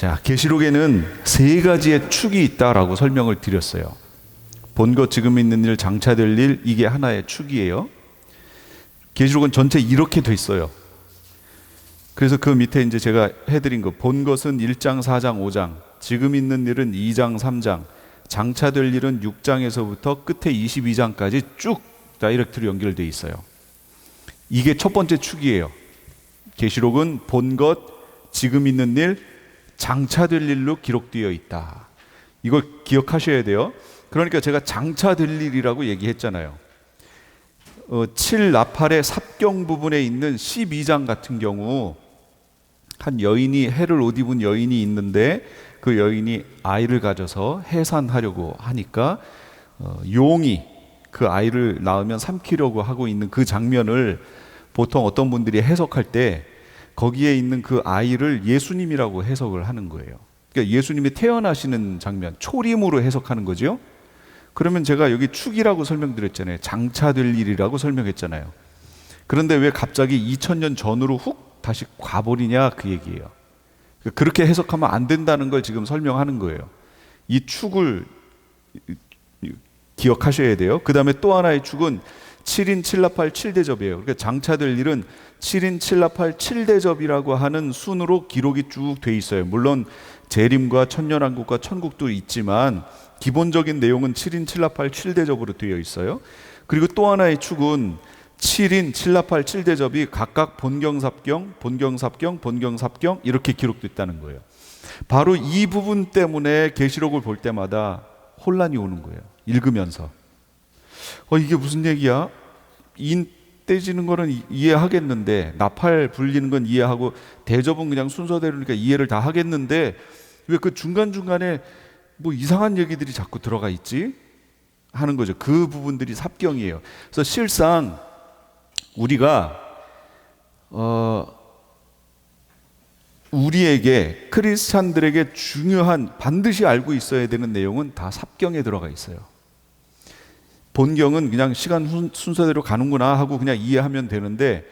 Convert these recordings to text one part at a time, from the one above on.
자, 계시록에는 세 가지의 축이 있다라고 설명을 드렸어요. 본 것, 지금 있는 일, 장차될 일, 이게 하나의 축이에요. 계시록은 전체 이렇게 돼 있어요. 그래서 그 밑에 이제 제가 해드린 거, 본 것은 1장, 4장, 5장, 지금 있는 일은 2장, 3장, 장차될 일은 6장에서부터 끝에 22장까지 쭉 다이렉트로 연결되어 있어요. 이게 첫 번째 축이에요. 계시록은 본 것, 지금 있는 일, 장차될 일로 기록되어 있다. 이걸 기억하셔야 돼요. 그러니까 제가 장차될 일이라고 얘기했잖아요. 7 나팔의 삽경 부분에 있는 12장 같은 경우 한 여인이, 해를 옷 입은 여인이 있는데 그 여인이 아이를 가져서 해산하려고 하니까 용이 그 아이를 낳으면 삼키려고 하고 있는 그 장면을 보통 어떤 분들이 해석할 때 거기에 있는 그 아이를 예수님이라고 해석을 하는 거예요. 그러니까 예수님이 태어나시는 장면, 초림으로 해석하는 거죠. 그러면 제가 여기 축이라고 설명드렸잖아요. 장차될 일이라고 설명했잖아요. 그런데 왜 갑자기 2000년 전으로 훅 다시 가버리냐, 그 얘기예요. 그렇게 해석하면 안 된다는 걸 지금 설명하는 거예요. 이 축을 기억하셔야 돼요. 그 다음에 또 하나의 축은 7인 7나팔 7대접이에요. 그러니까 장차될 일은 7인 7나팔 7대접이라고 하는 순으로 기록이 쭉 돼 있어요. 물론 재림과 천년왕국과 천국도 있지만 기본적인 내용은 7인 7나팔 7대접으로 되어 있어요. 그리고 또 하나의 축은 7인 7나팔 7대접이 각각 본경삽경, 본경삽경, 본경삽경 이렇게 기록됐다는 거예요. 바로 이 부분 때문에 계시록을 볼 때마다 혼란이 오는 거예요. 읽으면서 이게 무슨 얘기야? 인 떼지는 거는 이해하겠는데, 나팔 불리는 건 이해하고, 대접은 그냥 순서대로니까 이해를 다 하겠는데 왜 그 중간중간에 뭐 이상한 얘기들이 자꾸 들어가 있지? 하는 거죠. 그 부분들이 삽경이에요. 그래서 실상 우리가 우리에게, 크리스찬들에게 중요한, 반드시 알고 있어야 되는 내용은 다 삽경에 들어가 있어요. 본경은 그냥 시간 순서대로 가는구나 하고 그냥 이해하면 되는데,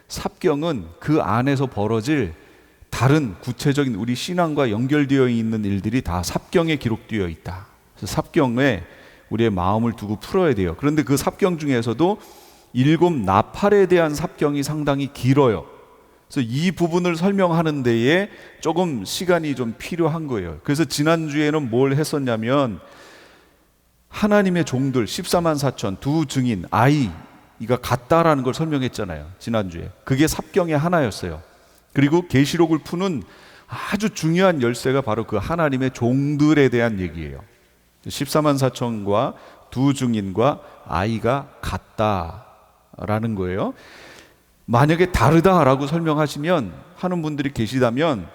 삽경은 그 안에서 벌어질 다른 구체적인 우리 신앙과 연결되어 있는 일들이 다 삽경에 기록되어 있다. 그래서 삽경에 우리의 마음을 두고 풀어야 돼요. 그런데 그 삽경 중에서도 7 나팔에 대한 삽경이 상당히 길어요. 그래서 이 부분을 설명하는 데에 조금 시간이 좀 필요한 거예요. 그래서 지난주에는 뭘 했었냐면, 하나님의 종들 14만 4천 두 증인 아이가 같다라는 걸 설명했잖아요. 지난주에 그게 삽경의 하나였어요. 그리고 계시록을 푸는 아주 중요한 열쇠가 바로 그 하나님의 종들에 대한 얘기예요. 14만 4천과 두 증인과 아이가 같다라는 거예요. 만약에 다르다라고 설명하시면, 하는 분들이 계시다면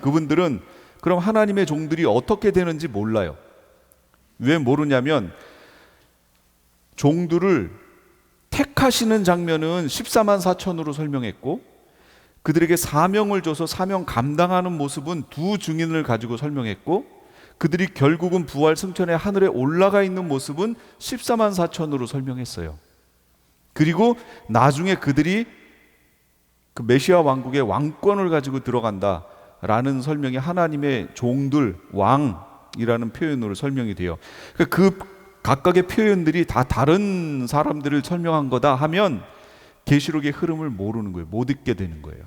그분들은 그럼 하나님의 종들이 어떻게 되는지 몰라요. 왜 모르냐면, 종들을 택하시는 장면은 14만 4천으로 설명했고, 그들에게 사명을 줘서 사명 감당하는 모습은 두 증인을 가지고 설명했고, 그들이 결국은 부활 승천의 하늘에 올라가 있는 모습은 14만 4천으로 설명했어요. 그리고 나중에 그들이 그 메시아 왕국의 왕권을 가지고 들어간다라는 설명이 하나님의 종들, 왕이라는 표현으로 설명이 돼요. 그 각각의 표현들이 다 다른 사람들을 설명한 거다 하면 계시록의 흐름을 모르는 거예요. 못 읽게 되는 거예요.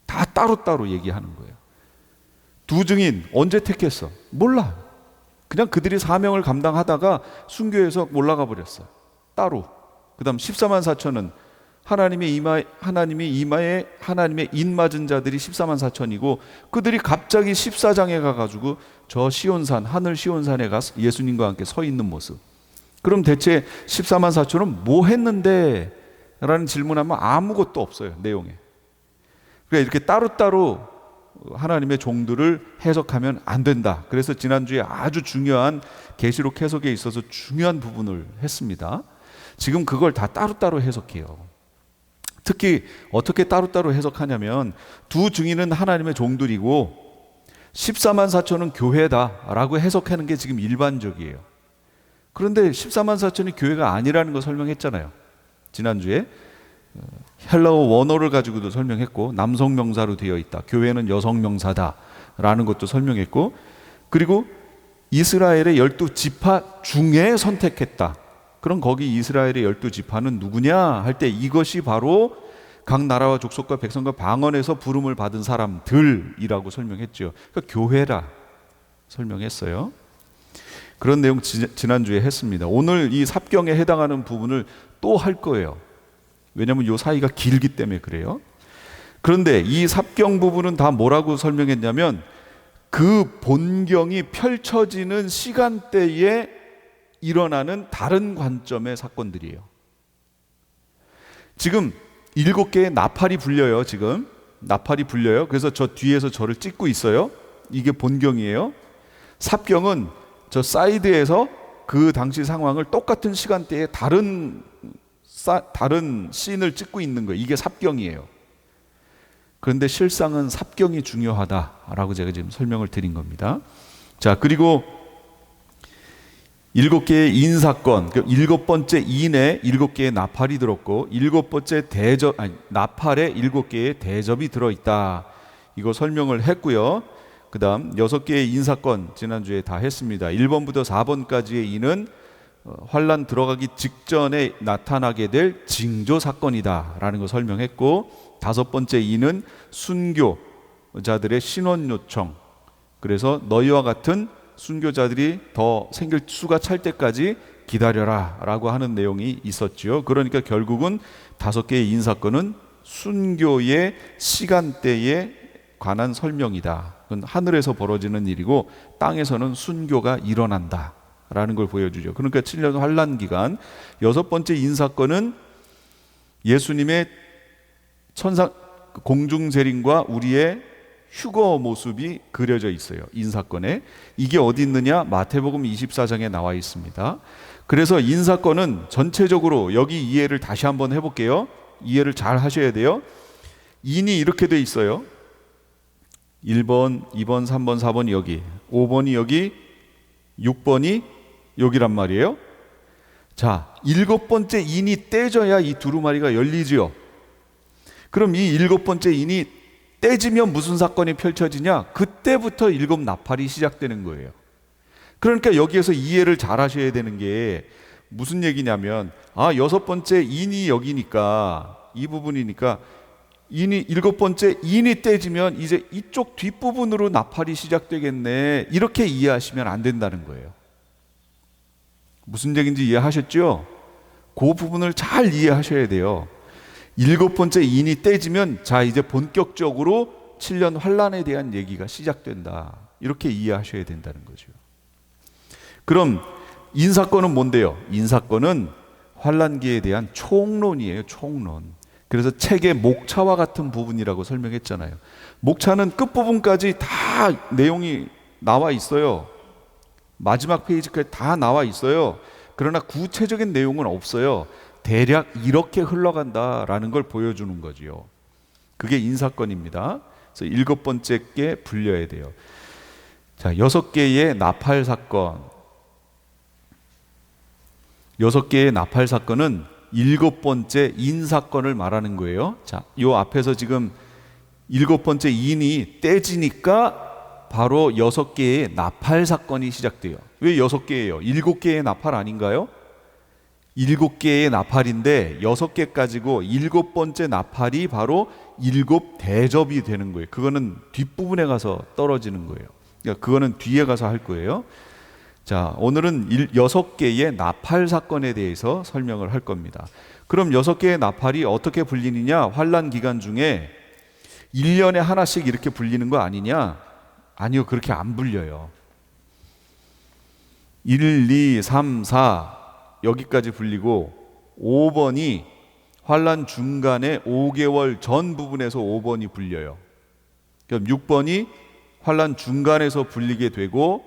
다 따로따로 얘기하는 거예요. 두 증인 언제 택했어? 몰라. 그냥 그들이 사명을 감당하다가 순교해서 올라가 버렸어. 따로. 그 다음 14만 4천은 하나님의 인 맞은 자들이 14만 4천이고, 그들이 갑자기 14장에 가가지고 저 시온산, 하늘 시온산에 가서 예수님과 함께 서 있는 모습. 그럼 대체 14만 4천은 뭐 했는데? 라는 질문하면 아무것도 없어요, 내용에. 그러니까 이렇게 따로따로 하나님의 종들을 해석하면 안 된다. 그래서 지난주에 아주 중요한 계시록 해석에 있어서 중요한 부분을 했습니다. 지금 그걸 다 따로따로 해석해요. 특히 어떻게 따로따로 해석하냐면, 두 증인은 하나님의 종들이고 14만 4천은 교회다라고 해석하는 게 지금 일반적이에요. 그런데 14만 4천이 교회가 아니라는 거 설명했잖아요. 지난주에 헬라어 원어를 가지고도 설명했고, 남성 명사로 되어 있다. 교회는 여성 명사다 라는 것도 설명했고, 그리고 이스라엘의 12지파 중에 선택했다. 그럼 거기 이스라엘의 12지파는 누구냐 할 때 이것이 바로 각 나라와 족속과 백성과 방언에서 부름을 받은 사람들이라고 설명했죠. 그러니까 교회라 설명했어요. 그런 내용 지난주에 했습니다. 오늘 이 삽경에 해당하는 부분을 또 할 거예요. 왜냐하면 이 사이가 길기 때문에 그래요. 그런데 이 삽경 부분은 다 뭐라고 설명했냐면 그 본경이 펼쳐지는 시간대에 일어나는 다른 관점의 사건들이에요. 지금 7개의 나팔이 불려요. 지금 나팔이 불려요. 그래서 저 뒤에서 저를 찍고 있어요. 이게 본경이에요. 삽경은 저 사이드에서 그 당시 상황을 똑같은 시간대에 다른 씬을 찍고 있는 거예요. 이게 삽경이에요. 그런데 실상은 삽경이 중요하다라고 제가 지금 설명을 드린 겁니다. 자, 그리고 7개의 인사건, 7번째 인에 7개의 나팔이 들었고 7번째 나팔에 7개의 대접이 들어있다. 이거 설명을 했고요. 그 다음 6개의 인사건 지난주에 다 했습니다. 1번부터 4번까지의 인은 환란 들어가기 직전에 나타나게 될 징조 사건이다 라는 거 설명했고, 5번째 인은 순교자들의 신원 요청, 그래서 너희와 같은 순교자들이 더 생길 수가 찰 때까지 기다려라 라고 하는 내용이 있었죠. 그러니까 결국은 5개의 인사건은 순교의 시간대에 관한 설명이다. 그건 하늘에서 벌어지는 일이고 땅에서는 순교가 일어난다 라는 걸 보여주죠. 그러니까 7년 환란 기간, 6번째 인사건은 예수님의 공중 재림과 우리의 휴거 모습이 그려져 있어요. 인사건에. 이게 어디 있느냐? 마태복음 24장에 나와 있습니다. 그래서 인사건은 전체적으로 여기 이해를 다시 한번 해볼게요. 이해를 잘 하셔야 돼요. 인이 이렇게 돼 있어요. 1번, 2번, 3번, 4번이 여기, 5번이 여기, 6번이 여기란 말이에요. 자, 7번째 인이 떼져야 이 두루마리가 열리지요. 그럼 이 7번째 인이 떼지면 무슨 사건이 펼쳐지냐? 그때부터 7 나팔이 시작되는 거예요. 그러니까 여기에서 이해를 잘 하셔야 되는 게 무슨 얘기냐면, 6번째 인이 여기니까, 이 부분이니까 인이 7번째 인이 떼지면 이제 이쪽 뒷부분으로 나팔이 시작되겠네, 이렇게 이해하시면 안 된다는 거예요. 무슨 얘기인지 이해하셨죠? 그 부분을 잘 이해하셔야 돼요. 7번째 인이 떼지면 자, 이제 본격적으로 7년 환란에 대한 얘기가 시작된다, 이렇게 이해하셔야 된다는 거죠. 그럼 인사건은 뭔데요? 인사건은 환란기에 대한 총론이에요. 총론. 그래서 책의 목차와 같은 부분이라고 설명했잖아요. 목차는 끝부분까지 다 내용이 나와 있어요. 마지막 페이지까지 다 나와 있어요. 그러나 구체적인 내용은 없어요. 대략 이렇게 흘러간다라는 걸 보여주는 거지요. 그게 인사건입니다. 그래서 7번째께 불려야 돼요. 자, 6개의 나팔 사건. 6개의 나팔 사건은 7번째 인사건을 말하는 거예요. 자, 요 앞에서 지금 7번째 인이 떼지니까 바로 6개의 나팔 사건이 시작돼요. 왜 6개예요? 7개의 나팔 아닌가요? 7개의 나팔인데 6개 가지고 7번째 나팔이 바로 7 대접이 되는 거예요. 그거는 뒷부분에 가서 떨어지는 거예요. 그러니까 그거는 뒤에 가서 할 거예요. 자, 오늘은 6개의 나팔 사건에 대해서 설명을 할 겁니다. 그럼 6개의 나팔이 어떻게 불리느냐? 환란 기간 중에 1년에 하나씩 이렇게 불리는 거 아니냐? 아니요, 그렇게 안 불려요. 1, 2, 3, 4 여기까지 불리고 5번이 환란 중간에 5개월 전 부분에서 5번이 불려요. 그럼 6번이 환란 중간에서 불리게 되고,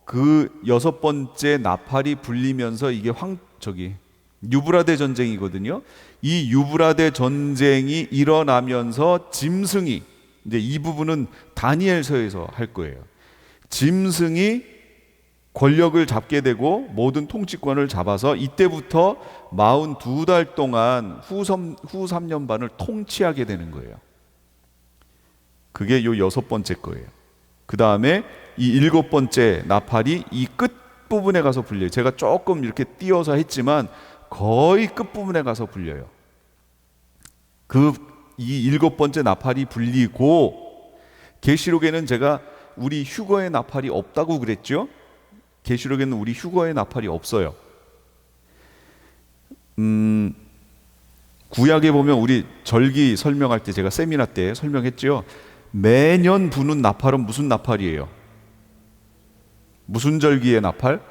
그 6번째 나팔이 불리면서 이게 유브라데 전쟁이거든요. 이 유브라데 전쟁이 일어나면서 짐승이, 이제 이 부분은 다니엘서에서 할 거예요. 짐승이 권력을 잡게 되고 모든 통치권을 잡아서 이때부터 42달 동안 후 3년 반을 통치하게 되는 거예요. 그게 요 6번째 거예요. 그 다음에 이 7번째 나팔이 이 끝부분에 가서 불려요. 제가 조금 이렇게 띄어서 했지만 거의 끝부분에 가서 불려요. 이 7번째 나팔이 불리고, 계시록에는 제가 우리 휴거의 나팔이 없다고 그랬죠? 계시록에는 우리 휴거의 나팔이 없어요. 구약에 보면 우리 절기 설명할 때 제가 세미나 때 설명했죠. 매년 부는 나팔은 무슨 나팔이에요? 무슨 절기의 나팔?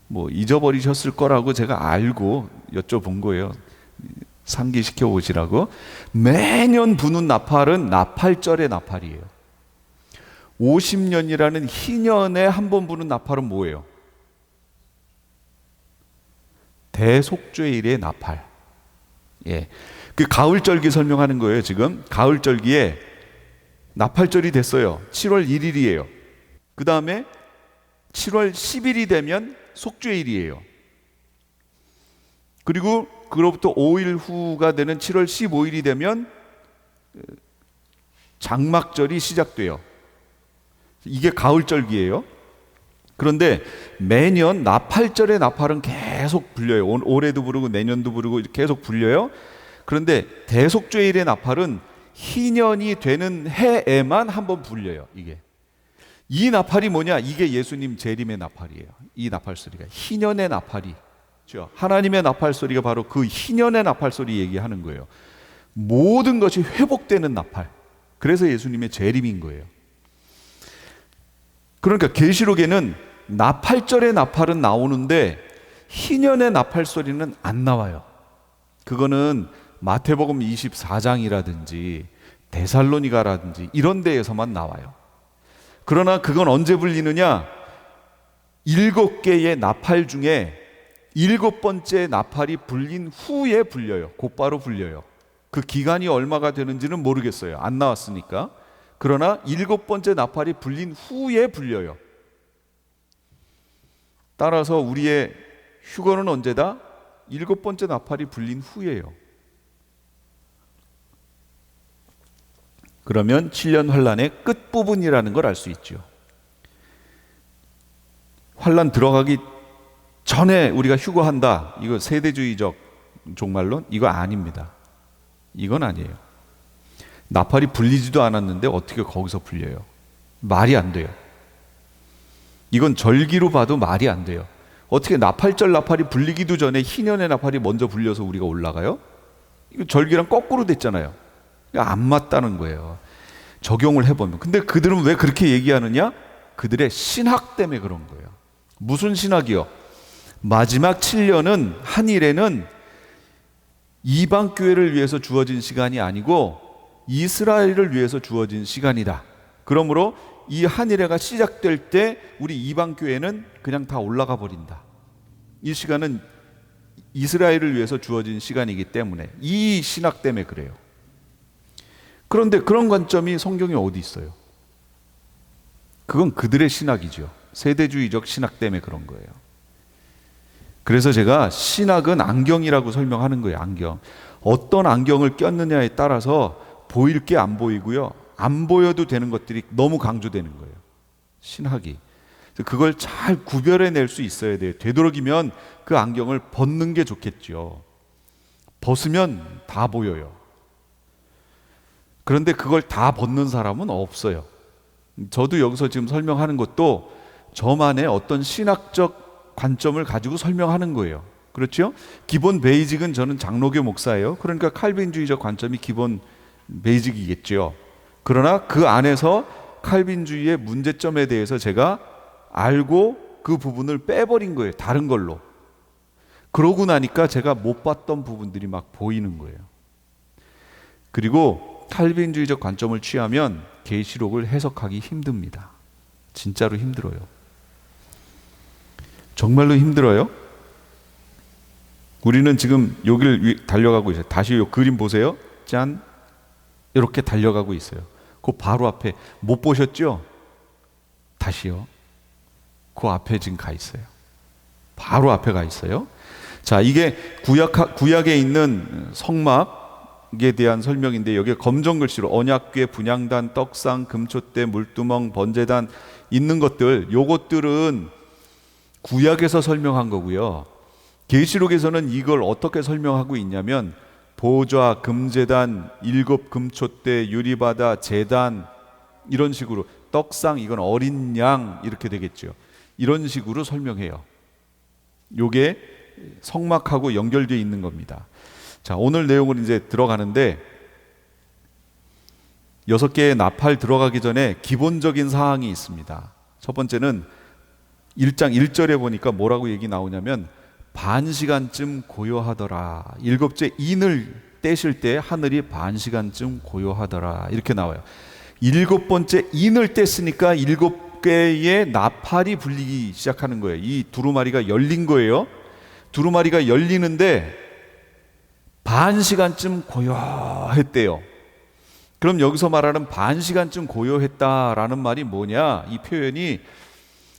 뭐 잊어버리셨을 거라고 제가 알고 여쭤본 거예요. 상기시켜 보시라고. 매년 부는 나팔은 나팔절의 나팔이에요. 50년이라는 희년에 한 번 부는 나팔은 뭐예요? 대속죄일의 나팔. 예, 그 가을절기 설명하는 거예요. 지금 가을절기에 나팔절이 됐어요. 7월 1일이에요. 그 다음에 7월 10일이 되면 속죄일이에요. 그리고 그로부터 5일 후가 되는 7월 15일이 되면 장막절이 시작돼요. 이게 가을절기예요. 그런데 매년 나팔절의 나팔은 계속 불려요. 올해도 부르고 내년도 부르고 계속 불려요. 그런데 대속죄일의 나팔은 희년이 되는 해에만 한번 불려요. 이 나팔이 뭐냐? 이게 예수님 재림의 나팔이에요. 이 나팔 소리가 희년의 나팔이, 하나님의 나팔 소리가 바로 그 희년의 나팔 소리 얘기하는 거예요. 모든 것이 회복되는 나팔. 그래서 예수님의 재림인 거예요. 그러니까 계시록에는 나팔절의 나팔은 나오는데 희년의 나팔 소리는 안 나와요. 그거는 마태복음 24장이라든지 데살로니가라든지 이런 데에서만 나와요. 그러나 그건 언제 불리느냐? 7개의 나팔 중에 7번째 나팔이 불린 후에 불려요. 곧바로 불려요. 그 기간이 얼마가 되는지는 모르겠어요. 안 나왔으니까. 그러나 7번째 나팔이 불린 후에 불려요. 따라서 우리의 휴거는 언제다? 7번째 나팔이 불린 후예요. 그러면 7년 환란의 끝부분이라는 걸 알 수 있죠. 환란 들어가기 전에 우리가 휴거한다, 이거 세대주의적 종말론? 이거 아닙니다. 이건 아니에요. 나팔이 불리지도 않았는데 어떻게 거기서 불려요? 말이 안 돼요. 이건 절기로 봐도 말이 안 돼요. 어떻게 나팔절 나팔이 불리기도 전에 희년의 나팔이 먼저 불려서 우리가 올라가요? 이거 절기랑 거꾸로 됐잖아요. 안 맞다는 거예요. 적용을 해보면. 근데 그들은 왜 그렇게 얘기하느냐? 그들의 신학 때문에 그런 거예요. 무슨 신학이요? 마지막 7년은 한 일에는 이방 교회를 위해서 주어진 시간이 아니고 이스라엘을 위해서 주어진 시간이다. 그러므로 이 한 일회가 시작될 때 우리 이방 교회는 그냥 다 올라가 버린다. 이 시간은 이스라엘을 위해서 주어진 시간이기 때문에, 이 신학 때문에 그래요. 그런데 그런 관점이 성경에 어디 있어요? 그건 그들의 신학이죠. 세대주의적 신학 때문에 그런 거예요. 그래서 제가 신학은 안경이라고 설명하는 거예요. 안경. 어떤 안경을 꼈느냐에 따라서 보일 게 안 보이고요, 안 보여도 되는 것들이 너무 강조되는 거예요. 신학이. 그걸 잘 구별해낼 수 있어야 돼요. 되도록이면 그 안경을 벗는 게 좋겠죠. 벗으면 다 보여요. 그런데 그걸 다 벗는 사람은 없어요. 저도 여기서 지금 설명하는 것도 저만의 어떤 신학적 관점을 가지고 설명하는 거예요. 그렇죠? 기본 베이직은 저는 장로교 목사예요. 그러니까 칼빈주의적 관점이 기본 베이직이겠죠. 그러나 그 안에서 칼빈주의의 문제점에 대해서 제가 알고 그 부분을 빼버린 거예요. 다른 걸로. 그러고 나니까 제가 못 봤던 부분들이 막 보이는 거예요. 그리고 칼빈주의적 관점을 취하면 계시록을 해석하기 힘듭니다. 진짜로 힘들어요. 정말로 힘들어요. 우리는 지금 여기를 달려가고 있어요. 다시 이 그림 보세요. 짠. 이렇게 달려가고 있어요. 그 바로 앞에 못 보셨죠? 다시요. 그 앞에 지금 가 있어요. 바로 앞에 가 있어요. 자, 이게 구약에 있는 성막, 에 대한 설명인데, 여기에 검정 글씨로 언약궤, 분향단, 떡상, 금촛대, 물두멍, 번제단 있는 것들, 요것들은 구약에서 설명한 거고요. 계시록에서는 이걸 어떻게 설명하고 있냐면 보좌, 금제단, 7 금촛대, 유리바다, 제단, 이런 식으로, 떡상 이건 어린 양 이렇게 되겠죠. 이런 식으로 설명해요. 요게 성막하고 연결되어 있는 겁니다. 자, 오늘 내용을 이제 들어가는데, 6개의 나팔 들어가기 전에 기본적인 사항이 있습니다. 첫 번째는 1장 1절에 보니까 뭐라고 얘기 나오냐면 반 시간쯤 고요하더라. 7째 인을 떼실 때 하늘이 반 시간쯤 고요하더라, 이렇게 나와요. 7번째 인을 뗐으니까 7개의 나팔이 불리기 시작하는 거예요. 이 두루마리가 열린 거예요. 두루마리가 열리는데 반 시간쯤 고요했대요. 그럼 여기서 말하는 반 시간쯤 고요했다라는 말이 뭐냐? 이 표현이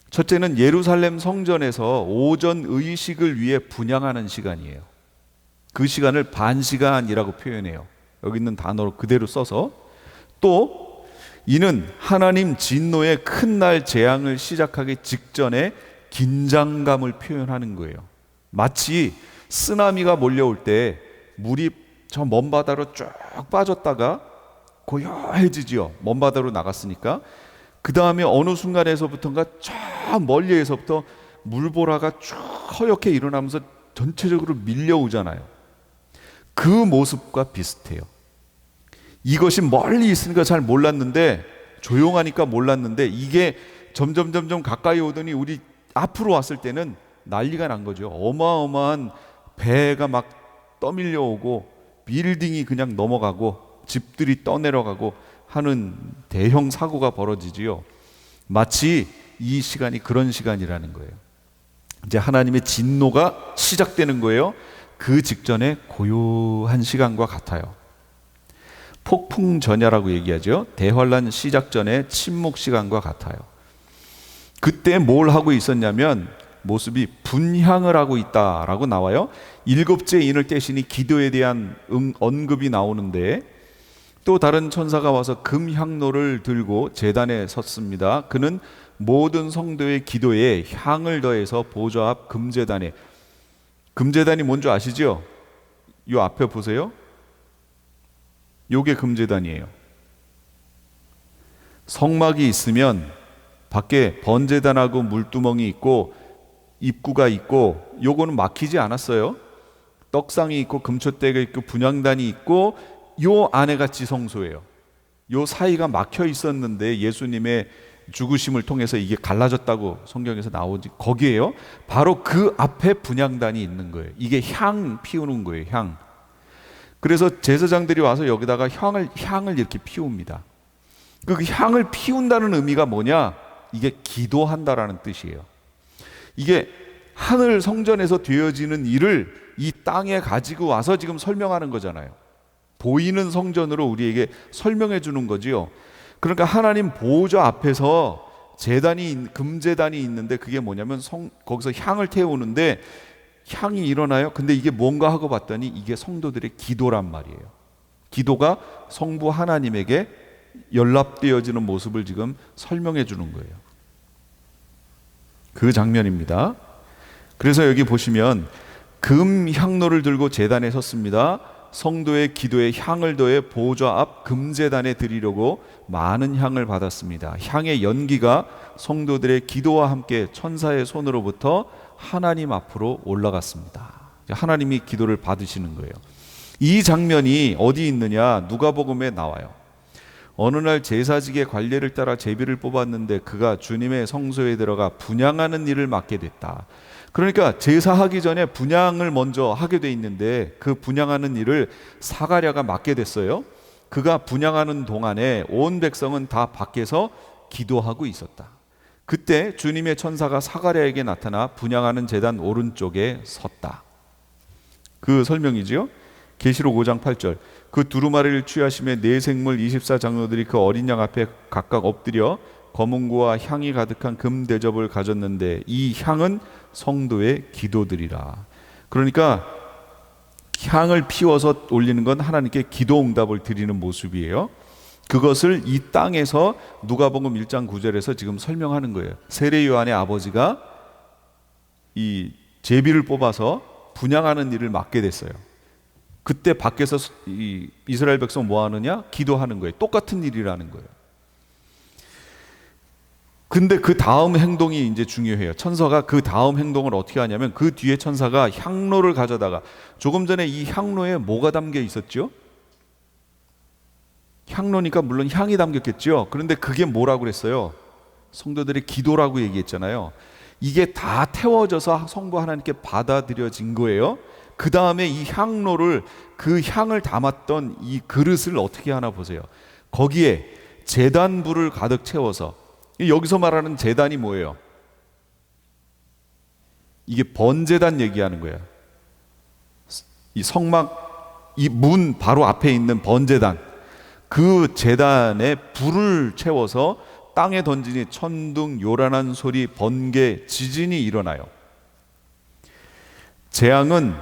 첫째는 예루살렘 성전에서 오전 의식을 위해 분향하는 시간이에요. 그 시간을 반 시간이라고 표현해요. 여기 있는 단어로 그대로 써서. 또 이는 하나님 진노의 큰 날 재앙을 시작하기 직전에 긴장감을 표현하는 거예요. 마치 쓰나미가 몰려올 때 물이 저 먼 바다로 쭉 빠졌다가 고요해지지요. 먼 바다로 나갔으니까. 그 다음에 어느 순간에서부터인가 저 멀리에서부터 물보라가 쭉 허옇게 일어나면서 전체적으로 밀려오잖아요. 그 모습과 비슷해요. 이것이 멀리 있으니까 잘 몰랐는데, 조용하니까 몰랐는데, 이게 점점 가까이 오더니 우리 앞으로 왔을 때는 난리가 난 거죠. 어마어마한 배가 막 떠밀려 오고 빌딩이 그냥 넘어가고 집들이 떠내려가고 하는 대형 사고가 벌어지지요. 마치 이 시간이 그런 시간이라는 거예요. 이제 하나님의 진노가 시작되는 거예요. 그 직전에 고요한 시간과 같아요. 폭풍 전야라고 얘기하죠. 대환란 시작 전에 침묵 시간과 같아요. 그때 뭘 하고 있었냐면 모습이 분향을 하고 있다라고 나와요. 7째 인을 떼시니 기도에 대한 언급이 나오는데, 또 다른 천사가 와서 금향로를 들고 제단에 섰습니다. 그는 모든 성도의 기도에 향을 더해서 보좌 앞 금제단에, 금제단이 뭔지 아시죠? 이 앞에 보세요. 요게 금제단이에요. 성막이 있으면 밖에 번제단하고 물두멍이 있고 입구가 있고, 요거는 막히지 않았어요. 떡상이 있고 금촛대가 있고 분향단이 있고, 요 안에가 지성소예요. 요 사이가 막혀 있었는데 예수님의 죽으심을 통해서 이게 갈라졌다고 성경에서 나오지, 거기에요. 바로 그 앞에 분향단이 있는 거예요. 이게 향 피우는 거예요. 향. 그래서 제사장들이 와서 여기다가 향을 이렇게 피웁니다. 그 향을 피운다는 의미가 뭐냐? 이게 기도한다라는 뜻이에요. 이게 하늘 성전에서 되어지는 일을 이 땅에 가지고 와서 지금 설명하는 거잖아요. 보이는 성전으로 우리에게 설명해 주는 거지요. 그러니까 하나님 보좌 앞에서 금제단이 있는데, 그게 뭐냐면 거기서 향을 태우는데 향이 일어나요. 근데 이게 뭔가 하고 봤더니 이게 성도들의 기도란 말이에요. 기도가 성부 하나님에게 연락되어지는 모습을 지금 설명해 주는 거예요. 그 장면입니다. 그래서 여기 보시면 금 향로를 들고 제단에 섰습니다. 성도의 기도에 향을 더해 보좌 앞 금제단에 드리려고 많은 향을 받았습니다. 향의 연기가 성도들의 기도와 함께 천사의 손으로부터 하나님 앞으로 올라갔습니다. 하나님이 기도를 받으시는 거예요. 이 장면이 어디 있느냐? 누가복음에 나와요. 어느 날 제사직의 관례를 따라 제비를 뽑았는데 그가 주님의 성소에 들어가 분향하는 일을 맡게 됐다. 그러니까 제사하기 전에 분향을 먼저 하게 돼 있는데, 그 분향하는 일을 사가랴가 맡게 됐어요. 그가 분향하는 동안에 온 백성은 다 밖에서 기도하고 있었다. 그때 주님의 천사가 사가랴에게 나타나 분향하는 제단 오른쪽에 섰다. 그 설명이지요. 계시록 5장 8절. 그 두루마리를 취하심에 네 생물 24장로들이 그 어린 양 앞에 각각 엎드려 검은고와 향이 가득한 금 대접을 가졌는데 이 향은 성도의 기도들이라. 그러니까 향을 피워서 올리는 건 하나님께 기도 응답을 드리는 모습이에요. 그것을 이 땅에서 누가복음 1장 9절에서 지금 설명하는 거예요. 세례 요한의 아버지가 이 제비를 뽑아서 분향하는 일을 맡게 됐어요. 그때 밖에서 이 이스라엘 백성 뭐 하느냐? 기도하는 거예요. 똑같은 일이라는 거예요. 근데 그 다음 행동이 이제 중요해요. 천사가 그 다음 행동을 어떻게 하냐면 그 뒤에 천사가 향로를 가져다가, 조금 전에 이 향로에 뭐가 담겨 있었죠? 향로니까 물론 향이 담겼겠죠. 그런데 그게 뭐라고 그랬어요? 성도들의 기도라고 얘기했잖아요. 이게 다 태워져서 성부 하나님께 받아들여진 거예요. 그 다음에 이 향로를, 그 향을 담았던 이 그릇을 어떻게 하나 보세요. 거기에 제단불을 가득 채워서, 여기서 말하는 제단이 뭐예요? 이게 번제단 얘기하는 거예요. 이 성막, 이 문 바로 앞에 있는 번제단, 그 제단에 불을 채워서 땅에 던지니 천둥, 요란한 소리, 번개, 지진이 일어나요. 재앙은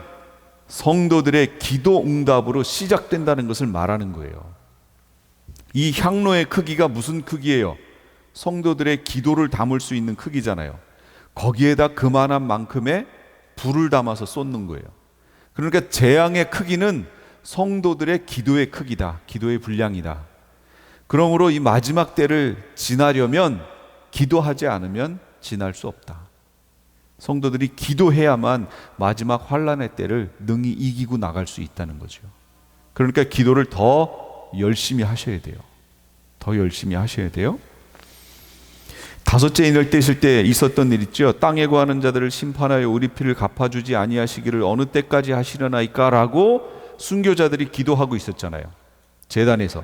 성도들의 기도 응답으로 시작된다는 것을 말하는 거예요. 이 향로의 크기가 무슨 크기예요? 성도들의 기도를 담을 수 있는 크기잖아요. 거기에다 그만한 만큼의 불을 담아서 쏟는 거예요. 그러니까 재앙의 크기는 성도들의 기도의 크기다, 기도의 분량이다. 그러므로 이 마지막 때를 지나려면 기도하지 않으면 지날 수 없다. 성도들이 기도해야만 마지막 환난의 때를 능히 이기고 나갈 수 있다는 거죠. 그러니까 기도를 더 열심히 하셔야 돼요. 더 열심히 하셔야 돼요. 다섯째 인을 떼실 때 있었던 일 있죠. 땅에 거하는 자들을 심판하여 우리 피를 갚아주지 아니하시기를 어느 때까지 하시려나이까 라고 순교자들이 기도하고 있었잖아요. 제단에서.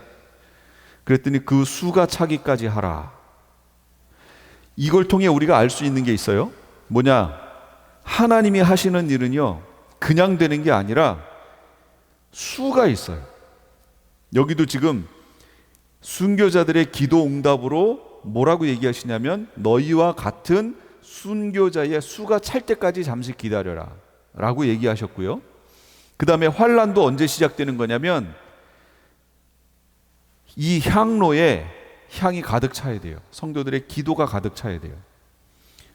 그랬더니 그 수가 차기까지 하라. 이걸 통해 우리가 알 수 있는 게 있어요. 뭐냐? 하나님이 하시는 일은요, 그냥 되는 게 아니라 수가 있어요. 여기도 지금 순교자들의 기도 응답으로 뭐라고 얘기하시냐면, 너희와 같은 순교자의 수가 찰 때까지 잠시 기다려라 라고 얘기하셨고요. 그 다음에 환란도 언제 시작되는 거냐면, 이 향로에 향이 가득 차야 돼요. 성도들의 기도가 가득 차야 돼요.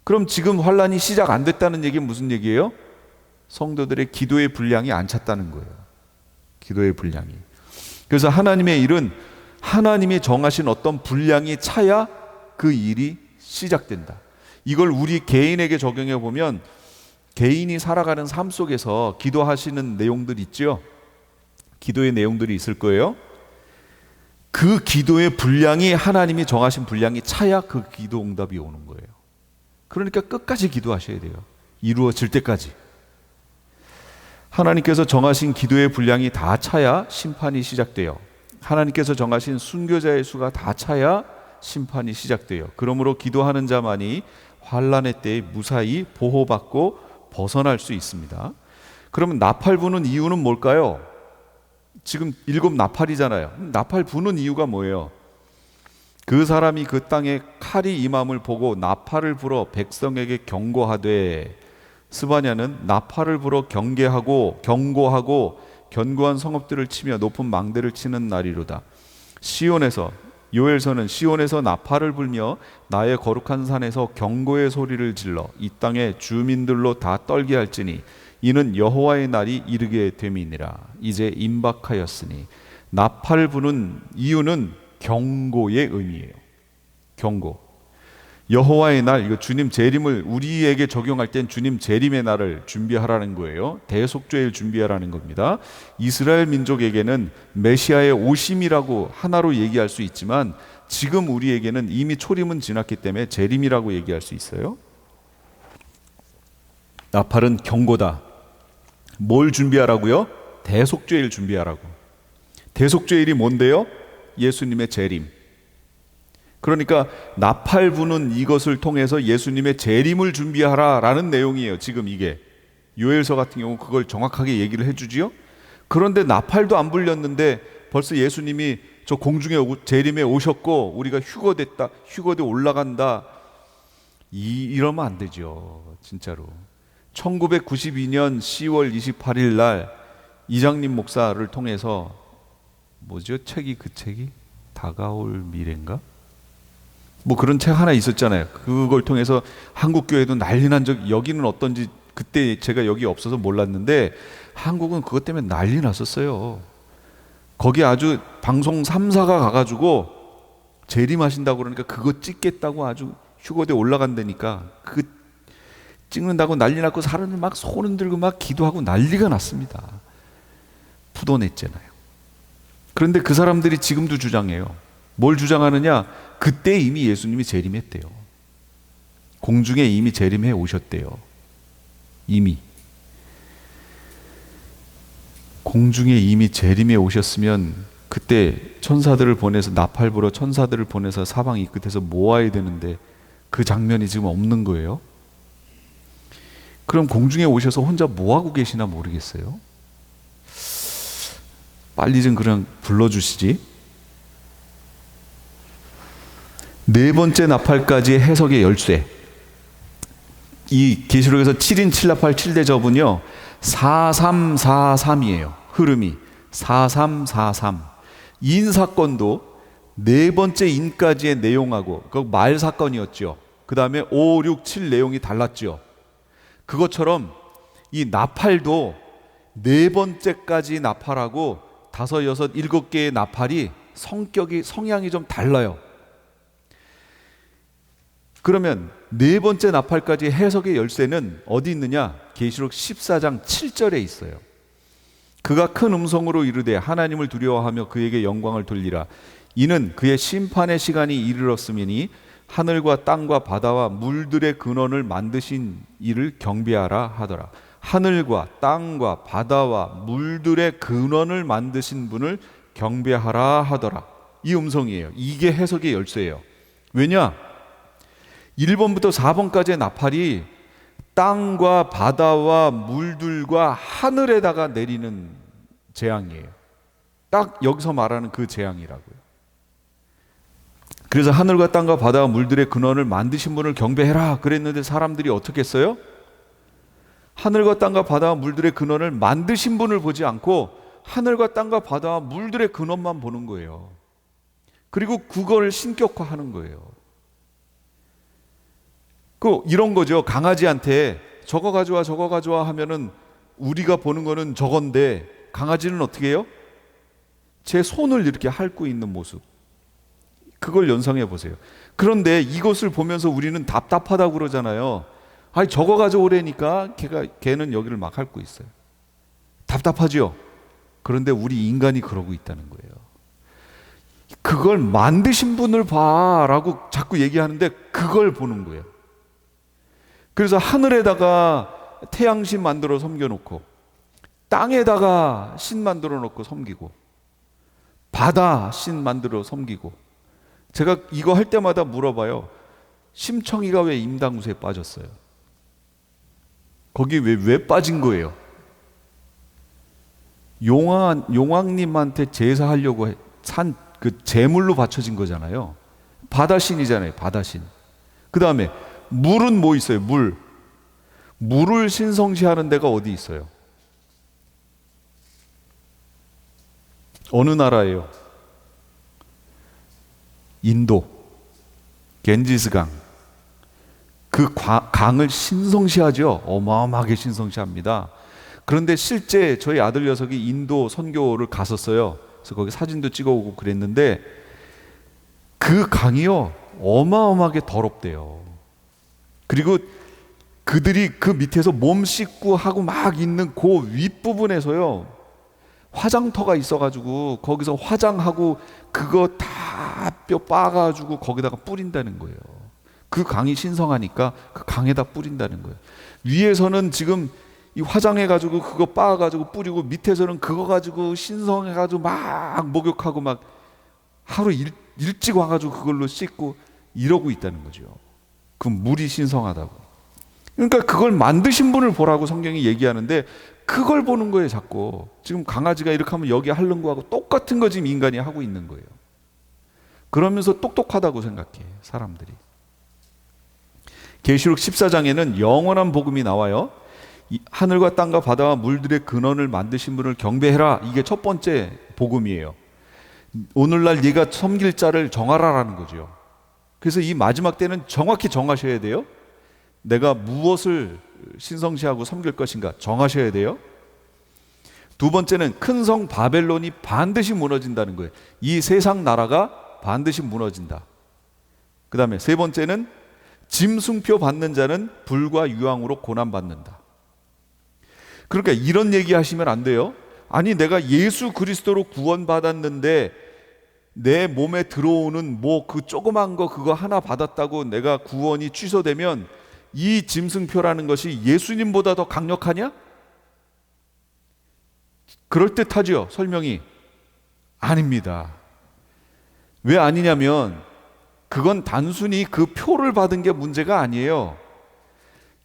그럼 지금 환란이 시작 안 됐다는 얘기는 무슨 얘기예요? 성도들의 기도의 분량이 안 찼다는 거예요. 기도의 분량이. 그래서 하나님의 일은 하나님이 정하신 어떤 분량이 차야 그 일이 시작된다. 이걸 우리 개인에게 적용해 보면, 개인이 살아가는 삶 속에서 기도하시는 내용들 있죠? 기도의 내용들이 있을 거예요. 그 기도의 분량이, 하나님이 정하신 분량이 차야 그 기도 응답이 오는 거예요. 그러니까 끝까지 기도하셔야 돼요. 이루어질 때까지. 하나님께서 정하신 기도의 분량이 다 차야 심판이 시작돼요. 하나님께서 정하신 순교자의 수가 다 차야 심판이 시작돼요. 그러므로 기도하는 자만이 환난의 때에 무사히 보호받고 벗어날 수 있습니다. 그러면 나팔 부는 이유는 뭘까요? 지금 7 나팔이잖아요. 나팔 부는 이유가 뭐예요? 그 사람이 그 땅에 칼이 임함을 보고 나팔을 불어 백성에게 경고하되, 스바냐는 나팔을 불어 경고하고 견고한 성읍들을 치며 높은 망대를 치는 날이로다. 시온에서, 요엘서는 시온에서 나팔을 불며 나의 거룩한 산에서 경고의 소리를 질러 이 땅의 주민들로 다 떨게 할지니 이는 여호와의 날이 이르게 됨이니라. 이제 임박하였으니. 나팔을 부는 이유는 경고의 의미예요. 경고. 여호와의 날, 이거 주님 재림을 우리에게 적용할 땐 주님 재림의 날을 준비하라는 거예요. 대속죄를 준비하라는 겁니다. 이스라엘 민족에게는 메시아의 오심이라고 하나로 얘기할 수 있지만, 지금 우리에게는 이미 초림은 지났기 때문에 재림이라고 얘기할 수 있어요. 나팔은 경고다. 뭘 준비하라고요? 대속죄를 준비하라고. 대속죄일이 뭔데요? 예수님의 재림. 그러니까 나팔 부는 이것을 통해서 예수님의 재림을 준비하라라는 내용이에요. 지금 이게 요엘서 같은 경우 그걸 정확하게 얘기를 해주지요. 그런데 나팔도 안 불렸는데 벌써 예수님이 저 공중에 재림에 오셨고 우리가 휴거돼 올라간다, 이러면 안 되죠. 진짜로 1992년 10월 28일 날 이장님 목사를 통해서 뭐죠? 그 책이 다가올 미래인가? 뭐 그런 책 하나 있었잖아요. 그걸 통해서 한국 교회도 난리 난 적, 여기는 어떤지 그때 제가 여기 없어서 몰랐는데 한국은 그것 때문에 난리 났었어요. 거기 아주 방송 3사가 가가지고 재림하신다고 그러니까 그거 찍겠다고 아주 휴거대 올라간다니까 그 찍는다고 난리 났고 사람들 막 손 흔들고 막 기도하고 난리가 났습니다. 푸도냈잖아요. 그런데 그 사람들이 지금도 주장해요. 뭘 주장하느냐? 그때 이미 예수님이 재림했대요. 공중에 이미 재림해 오셨대요. 이미 공중에 이미 재림해 오셨으면 그때 천사들을 보내서 나팔 불어 천사들을 보내서 사방 이 끝에서 모아야 되는데 그 장면이 지금 없는 거예요. 그럼 공중에 오셔서 혼자 뭐 하고 계시나 모르겠어요. 빨리 좀 그냥 불러주시지. 네 번째 나팔까지 해석의 열쇠. 이 계시록에서 7인 7나팔 7대접은요 4343이에요. 흐름이 4343. 인 사건도 네 번째 인까지의 내용하고 그 말 사건이었죠. 그 다음에 5, 6, 7 내용이 달랐죠. 그것처럼 이 나팔도 네 번째까지 나팔하고 5, 6, 7개의 나팔이 성향이 좀 달라요. 그러면 네 번째 나팔까지 해석의 열쇠는 어디 있느냐? 계시록 14장 7절에 있어요. 그가 큰 음성으로 이르되 하나님을 두려워하며 그에게 영광을 돌리라. 이는 그의 심판의 시간이 이르렀으니 하늘과 땅과 바다와 물들의 근원을 만드신 이를 경배하라 하더라. 하늘과 땅과 바다와 물들의 근원을 만드신 분을 경배하라 하더라. 이 음성이에요. 이게 해석의 열쇠예요. 왜냐? 1번부터 4번까지의 나팔이 땅과 바다와 물들과 하늘에다가 내리는 재앙이에요. 딱 여기서 말하는 그 재앙이라고요. 그래서 하늘과 땅과 바다와 물들의 근원을 만드신 분을 경배해라 그랬는데 사람들이 어떻게 했어요? 하늘과 땅과 바다와 물들의 근원을 만드신 분을 보지 않고 하늘과 땅과 바다와 물들의 근원만 보는 거예요. 그리고 그걸 신격화하는 거예요. 이런 거죠. 강아지한테 저거 가져와 저거 가져와 하면은 우리가 보는 거는 저건데 강아지는 어떻게 해요? 제 손을 이렇게 핥고 있는 모습. 그걸 연상해 보세요. 그런데 이것을 보면서 우리는 답답하다고 그러잖아요. 아니 저거 가져오래니까 걔는 여기를 막 핥고 있어요. 답답하죠? 그런데 우리 인간이 그러고 있다는 거예요. 그걸 만드신 분을 봐라고 자꾸 얘기하는데 그걸 보는 거예요. 그래서 하늘에다가 태양신 만들어 섬겨놓고 땅에다가 신 만들어 놓고 섬기고 바다 신 만들어 섬기고 제가 이거 할 때마다 물어봐요. 심청이가 왜 임당구에 빠졌어요? 거기 왜 빠진 거예요? 용왕님한테 제사하려고 산 그 제물로 바쳐진 거잖아요. 바다신이잖아요. 바다신. 그 다음에 물은 뭐 있어요? 물을 신성시하는 데가 어디 있어요? 어느 나라예요? 인도 겐지스강. 그 강을 신성시하죠. 어마어마하게 신성시합니다. 그런데 실제 저희 아들 녀석이 인도 선교를 갔었어요. 그래서 거기 사진도 찍어오고 그랬는데 그 강이요 어마어마하게 더럽대요. 그리고 그들이 그 밑에서 몸 씻고 하고 막 있는 그 윗부분에서요 화장터가 있어가지고 거기서 화장하고 그거 다 뼈 빠가지고 거기다가 뿌린다는 거예요. 그 강이 신성하니까 그 강에다 뿌린다는 거예요. 위에서는 지금 이 화장해가지고 그거 빻아가지고 뿌리고 밑에서는 그거 가지고 신성해가지고 막 목욕하고 막 하루 일찍 와가지고 그걸로 씻고 이러고 있다는 거죠. 그 물이 신성하다고. 그러니까 그걸 만드신 분을 보라고 성경이 얘기하는데 그걸 보는 거예요 자꾸. 지금 강아지가 이렇게 하면 여기 핥는 거하고 똑같은 거 지금 인간이 하고 있는 거예요. 그러면서 똑똑하다고 생각해 사람들이. 계시록 14장에는 영원한 복음이 나와요. 이 하늘과 땅과 바다와 물들의 근원을 만드신 분을 경배해라. 이게 첫 번째 복음이에요. 오늘날 네가 섬길 자를 정하라라는 거죠. 그래서 이 마지막 때는 정확히 정하셔야 돼요. 내가 무엇을 신성시하고 섬길 것인가 정하셔야 돼요. 두 번째는 큰 성 바벨론이 반드시 무너진다는 거예요. 이 세상 나라가 반드시 무너진다. 그 다음에 세 번째는 짐승표 받는 자는 불과 유황으로 고난받는다. 그러니까 이런 얘기 하시면 안 돼요. 아니 내가 예수 그리스도로 구원받았는데 내 몸에 들어오는 뭐 그 조그만 거 그거 하나 받았다고 내가 구원이 취소되면 이 짐승표라는 것이 예수님보다 더 강력하냐? 그럴듯하죠. 설명이 아닙니다. 왜 아니냐면 그건 단순히 그 표를 받은 게 문제가 아니에요.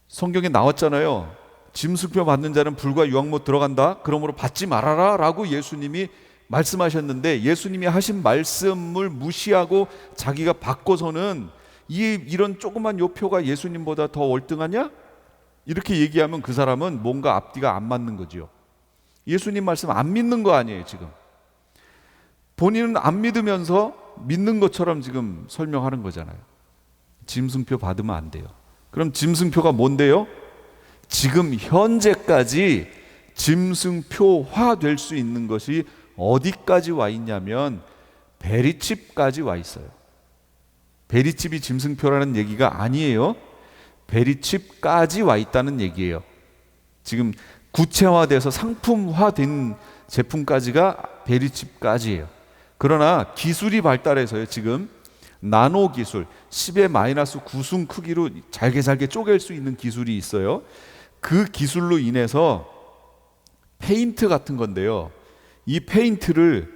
성경에 나왔잖아요. 짐승표 받는 자는 불과 유황 못 들어간다. 그러므로 받지 말아라 라고 예수님이 말씀하셨는데 예수님이 하신 말씀을 무시하고 자기가 바꿔서는 이런 조그만 요 표가 예수님보다 더 월등하냐? 이렇게 얘기하면 그 사람은 뭔가 앞뒤가 안 맞는 거죠. 예수님 말씀 안 믿는 거 아니에요 지금. 본인은 안 믿으면서 믿는 것처럼 지금 설명하는 거잖아요. 짐승표 받으면 안 돼요. 그럼 짐승표가 뭔데요? 지금 현재까지 짐승표화 될 수 있는 것이 어디까지 와 있냐면 베리칩까지 와 있어요. 베리칩이 짐승표라는 얘기가 아니에요. 베리칩까지 와 있다는 얘기예요. 지금 구체화돼서 상품화된 제품까지가 베리칩까지예요. 그러나 기술이 발달해서요. 지금 나노 기술 10의 마이너스 9승 크기로 잘게 쪼갤 수 있는 기술이 있어요. 그 기술로 인해서 페인트 같은 건데요. 이 페인트를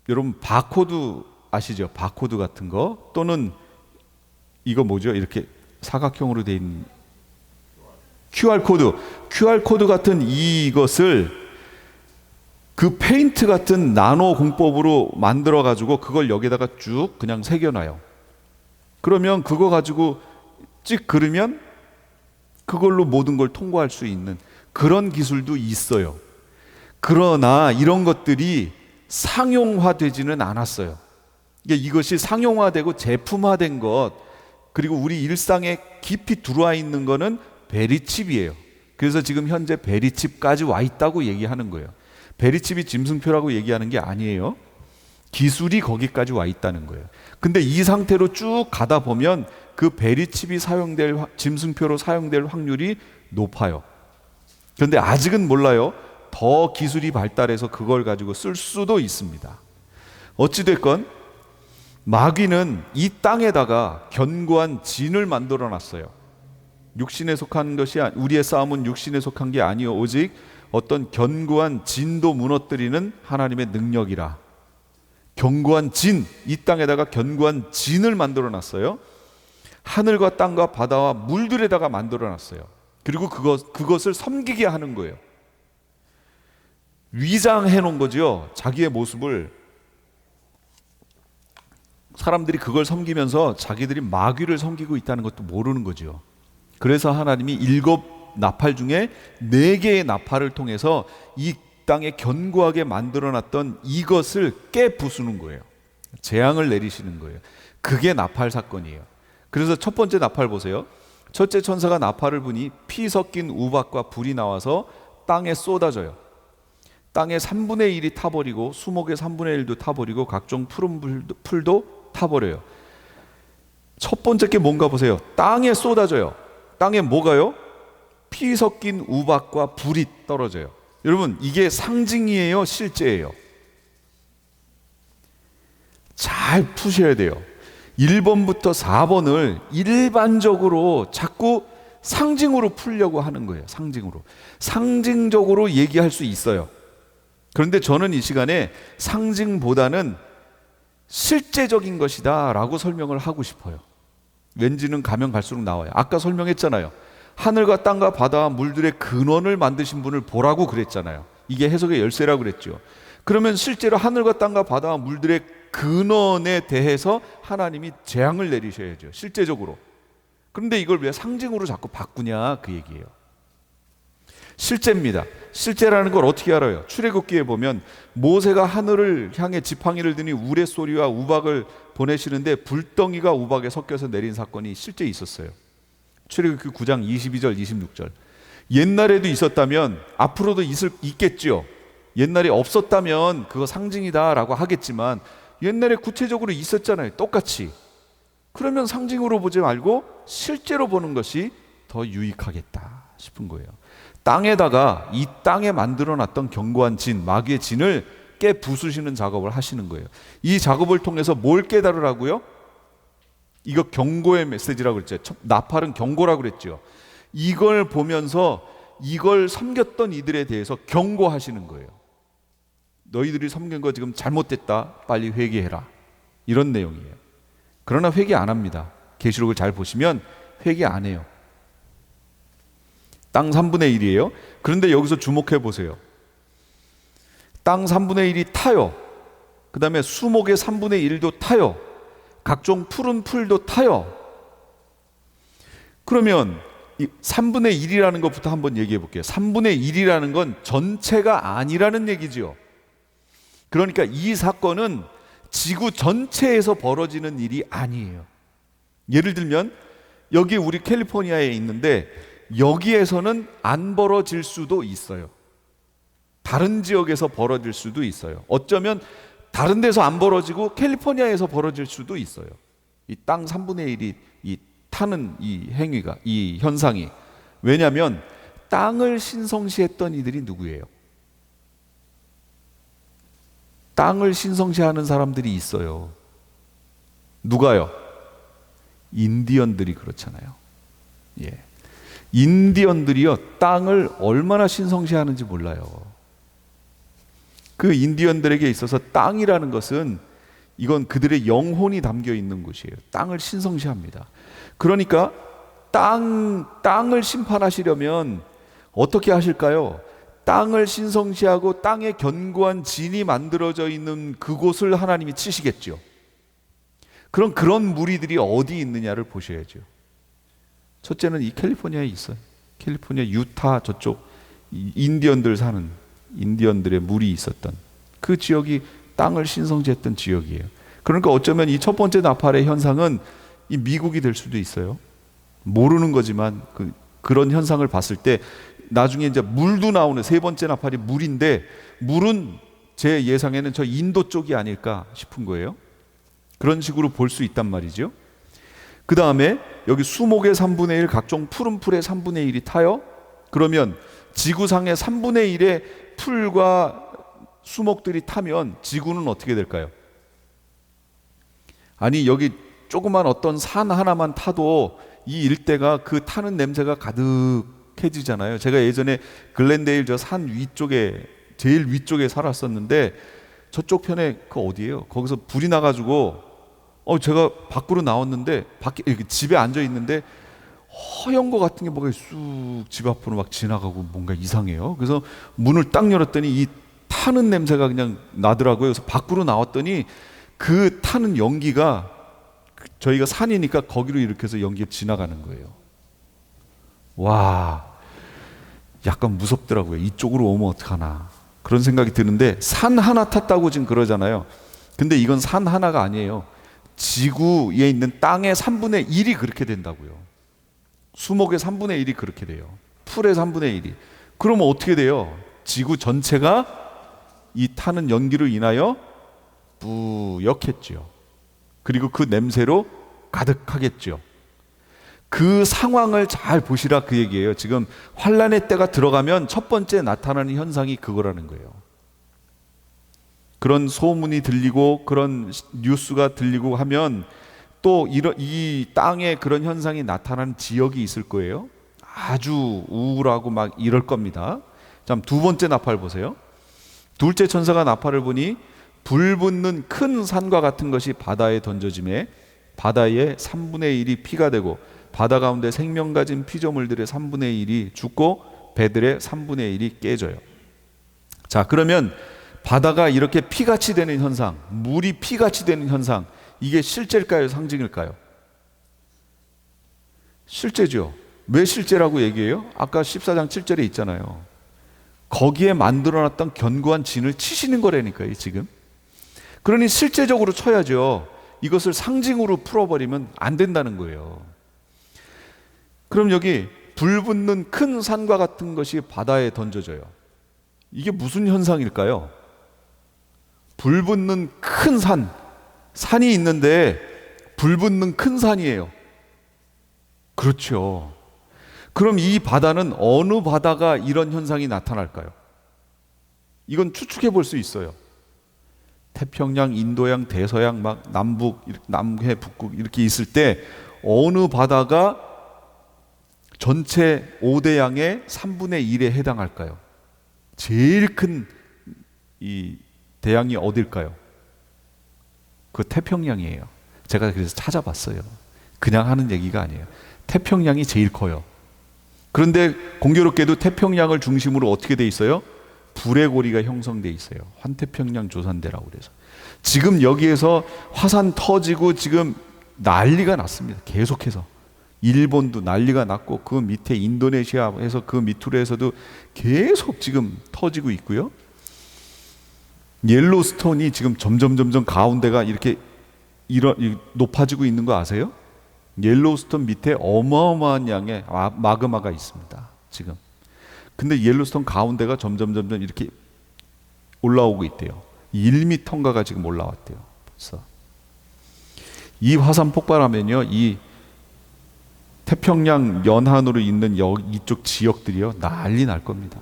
여러분 바코드 아시죠? 바코드 같은 거 또는 이거 뭐죠? 이렇게 사각형으로 돼 있는 QR 코드 같은 이것을 그 페인트 같은 나노 공법으로 만들어 가지고 그걸 여기다가 쭉 그냥 새겨놔요. 그러면 그거 가지고 찍 그르면 그걸로 모든 걸 통과할 수 있는 그런 기술도 있어요. 그러나 이런 것들이 상용화되지는 않았어요. 이것이 상용화되고 제품화된 것 그리고 우리 일상에 깊이 들어와 있는 거는 베리칩이에요. 그래서 지금 현재 베리칩까지 와 있다고 얘기하는 거예요. 베리칩이 짐승표라고 얘기하는 게 아니에요. 기술이 거기까지 와 있다는 거예요. 근데 이 상태로 쭉 가다 보면 그 베리칩이 사용될 짐승표로 사용될 확률이 높아요. 그런데 아직은 몰라요. 더 기술이 발달해서 그걸 가지고 쓸 수도 있습니다. 어찌됐건 마귀는 이 땅에다가 견고한 진을 만들어 놨어요. 육신에 속한 것이 우리의 싸움은 육신에 속한 게 아니요 오직 어떤 견고한 진도 무너뜨리는 하나님의 능력이라. 견고한 진, 이 땅에다가 견고한 진을 만들어 놨어요. 하늘과 땅과 바다와 물들에다가 만들어 놨어요. 그리고 그것을 섬기게 하는 거예요. 위장해 놓은 거죠. 자기의 모습을. 사람들이 그걸 섬기면서 자기들이 마귀를 섬기고 있다는 것도 모르는 거죠. 그래서 하나님이 7 나팔 중에 4개의 나팔을 통해서 이 땅에 견고하게 만들어놨던 이것을 깨부수는 거예요. 재앙을 내리시는 거예요. 그게 나팔 사건이에요. 그래서 첫 번째 나팔 보세요. 첫째 천사가 나팔을 부니 피 섞인 우박과 불이 나와서 땅에 쏟아져요. 땅의 3분의 1이 타버리고 수목의 3분의 1도 타버리고 각종 푸른 풀도 타버려요. 첫 번째 게 뭔가 보세요. 땅에 쏟아져요. 땅에 뭐가요? 피 섞인 우박과 불이 떨어져요. 여러분 이게 상징이에요? 실제예요? 잘 푸셔야 돼요. 1번부터 4번을 일반적으로 자꾸 상징으로 풀려고 하는 거예요. 상징적으로 얘기할 수 있어요. 그런데 저는 이 시간에 상징보다는 실제적인 것이다 라고 설명을 하고 싶어요. 왠지는 가면 갈수록 나와요. 아까 설명했잖아요. 하늘과 땅과 바다와 물들의 근원을 만드신 분을 보라고 그랬잖아요. 이게 해석의 열쇠라고 그랬죠. 그러면 실제로 하늘과 땅과 바다와 물들의 근원에 대해서 하나님이 재앙을 내리셔야죠. 실제적으로. 그런데 이걸 왜 상징으로 자꾸 바꾸냐 그 얘기예요. 실제입니다. 실제라는 걸 어떻게 알아요? 출애굽기에 보면 모세가 하늘을 향해 지팡이를 드니 우레소리와 우박을 보내시는데 불덩이가 우박에 섞여서 내린 사건이 실제 있었어요. 출애굽기 9장 22절 26절. 옛날에도 있었다면 앞으로도 있겠죠. 옛날에 없었다면 그거 상징이다라고 하겠지만 옛날에 구체적으로 있었잖아요. 똑같이. 그러면 상징으로 보지 말고 실제로 보는 것이 더 유익하겠다 싶은 거예요. 땅에다가 이 땅에 만들어놨던 견고한 진, 마귀의 진을 깨 부수시는 작업을 하시는 거예요. 이 작업을 통해서 뭘 깨달으라고요? 이거 경고의 메시지라고 그랬죠. 나팔은 경고라고 그랬죠. 이걸 보면서 이걸 섬겼던 이들에 대해서 경고하시는 거예요. 너희들이 섬긴 거 지금 잘못됐다. 빨리 회개해라. 이런 내용이에요. 그러나 회개 안 합니다. 계시록을 잘 보시면 회개 안 해요. 땅 3분의 1이에요. 그런데 여기서 주목해 보세요. 땅 3분의 1이 타요. 그 다음에 수목의 3분의 1도 타요. 각종 푸른 풀도 타요. 그러면 이 3분의 1이라는 것부터 한번 얘기해 볼게요. 3분의 1이라는 건 전체가 아니라는 얘기죠. 그러니까 이 사건은 지구 전체에서 벌어지는 일이 아니에요. 예를 들면 여기 우리 캘리포니아에 있는데 여기에서는 안 벌어질 수도 있어요. 다른 지역에서 벌어질 수도 있어요. 어쩌면 다른 데서 안 벌어지고 캘리포니아에서 벌어질 수도 있어요. 이 땅 3분의 1이 이 타는 이 행위가, 이 현상이. 왜냐하면 땅을 신성시했던 이들이 누구예요? 땅을 신성시하는 사람들이 있어요. 누가요? 인디언들이 그렇잖아요. 예. 인디언들이요, 땅을 얼마나 신성시하는지 몰라요. 그 인디언들에게 있어서 땅이라는 것은 이건 그들의 영혼이 담겨 있는 곳이에요. 땅을 신성시합니다. 그러니까 땅을 심판하시려면 어떻게 하실까요? 땅을 신성시하고 땅에 견고한 진이 만들어져 있는 그곳을 하나님이 치시겠죠. 그럼 그런 무리들이 어디 있느냐를 보셔야죠. 첫째는 이 캘리포니아에 있어요. 캘리포니아 유타 저쪽 인디언들 사는 인디언들의 무리 있었던 그 지역이 땅을 신성시했던 지역이에요. 그러니까 어쩌면 이 첫 번째 나팔의 현상은 이 미국이 될 수도 있어요. 모르는 거지만 그런 현상을 봤을 때 나중에 이제 물도 나오는 세 번째 나팔이 물인데 물은 제 예상에는 저 인도 쪽이 아닐까 싶은 거예요. 그런 식으로 볼 수 있단 말이죠. 그 다음에 여기 수목의 3분의 1, 각종 푸른 풀의 3분의 1이 타요. 그러면 지구상의 3분의 1의 풀과 수목들이 타면 지구는 어떻게 될까요? 아니 여기 조그만 어떤 산 하나만 타도 이 일대가 그 타는 냄새가 가득해지잖아요. 제가 예전에 글렌데일 저 산 위쪽에 제일 위쪽에 살았었는데 저쪽 편에 그 어디예요? 거기서 불이 나가지고 제가 밖으로 나왔는데 집에 앉아 있는데 허연 거 같은 게 뭐가 쑥 집 앞으로 막 지나가고 뭔가 이상해요. 그래서 문을 딱 열었더니 이 타는 냄새가 그냥 나더라고요. 그래서 밖으로 나왔더니 그 타는 연기가 저희가 산이니까 거기로 이렇게 해서 연기가 지나가는 거예요. 와, 약간 무섭더라고요. 이쪽으로 오면 어떡하나 그런 생각이 드는데 산 하나 탔다고 지금 그러잖아요. 근데 이건 산 하나가 아니에요. 지구에 있는 땅의 3분의 1이 그렇게 된다고요. 수목의 3분의 1이 그렇게 돼요. 풀의 3분의 1이. 그러면 어떻게 돼요? 지구 전체가 이 타는 연기로 인하여 뿌옇겠죠. 그리고 그 냄새로 가득하겠죠. 그 상황을 잘 보시라 그 얘기예요. 지금 환란의 때가 들어가면 첫 번째 나타나는 현상이 그거라는 거예요. 그런 소문이 들리고 그런 뉴스가 들리고 하면 또 이 땅에 그런 현상이 나타나는 지역이 있을 거예요. 아주 우울하고 막 이럴 겁니다. 자, 두 번째 나팔 보세요. 둘째 천사가 나팔을 보니 불 붙는 큰 산과 같은 것이 바다에 던져짐에 바다의 3분의 1이 피가 되고 바다 가운데 생명 가진 피조물들의 3분의 1이 죽고 배들의 3분의 1이 깨져요. 자, 그러면 바다가 이렇게 피같이 되는 현상, 물이 피같이 되는 현상, 이게 실제일까요? 상징일까요? 실제죠. 왜 실제라고 얘기해요? 아까 14장 7절에 있잖아요. 거기에 만들어놨던 견고한 진을 치시는 거라니까요, 지금. 그러니 실제적으로 쳐야죠. 이것을 상징으로 풀어버리면 안 된다는 거예요. 그럼 여기 불 붙는 큰 산과 같은 것이 바다에 던져져요. 이게 무슨 현상일까요? 불 붙는 큰 산이 있는데 불 붙는 큰 산이에요. 그렇죠. 그럼 이 바다는 어느 바다가 이런 현상이 나타날까요? 이건 추측해 볼 수 있어요. 태평양, 인도양, 대서양, 막 남북, 남해, 북극 이렇게 있을 때 어느 바다가 전체 5대양의 3분의 1에 해당할까요? 제일 큰 이 대양이 어딜까요? 그 태평양이에요. 제가 그래서 찾아봤어요. 그냥 하는 얘기가 아니에요. 태평양이 제일 커요. 그런데 공교롭게도 태평양을 중심으로 어떻게 돼 있어요? 불의 고리가 형성돼 있어요. 환태평양 조산대라고 그래서. 지금 여기에서 화산 터지고 지금 난리가 났습니다. 계속해서. 일본도 난리가 났고 그 밑에 인도네시아에서 그 밑으로 해서도 계속 지금 터지고 있고요. 옐로스톤이 지금 점점 가운데가 이렇게 높아지고 있는 거 아세요? 옐로스톤 밑에 어마어마한 양의 마그마가 있습니다. 지금. 근데 옐로스톤 가운데가 점점 이렇게 올라오고 있대요. 1m인가가 지금 올라왔대요. 벌써. 이 화산 폭발하면요, 이 태평양 연안으로 있는 이쪽 지역들이요 난리 날 겁니다.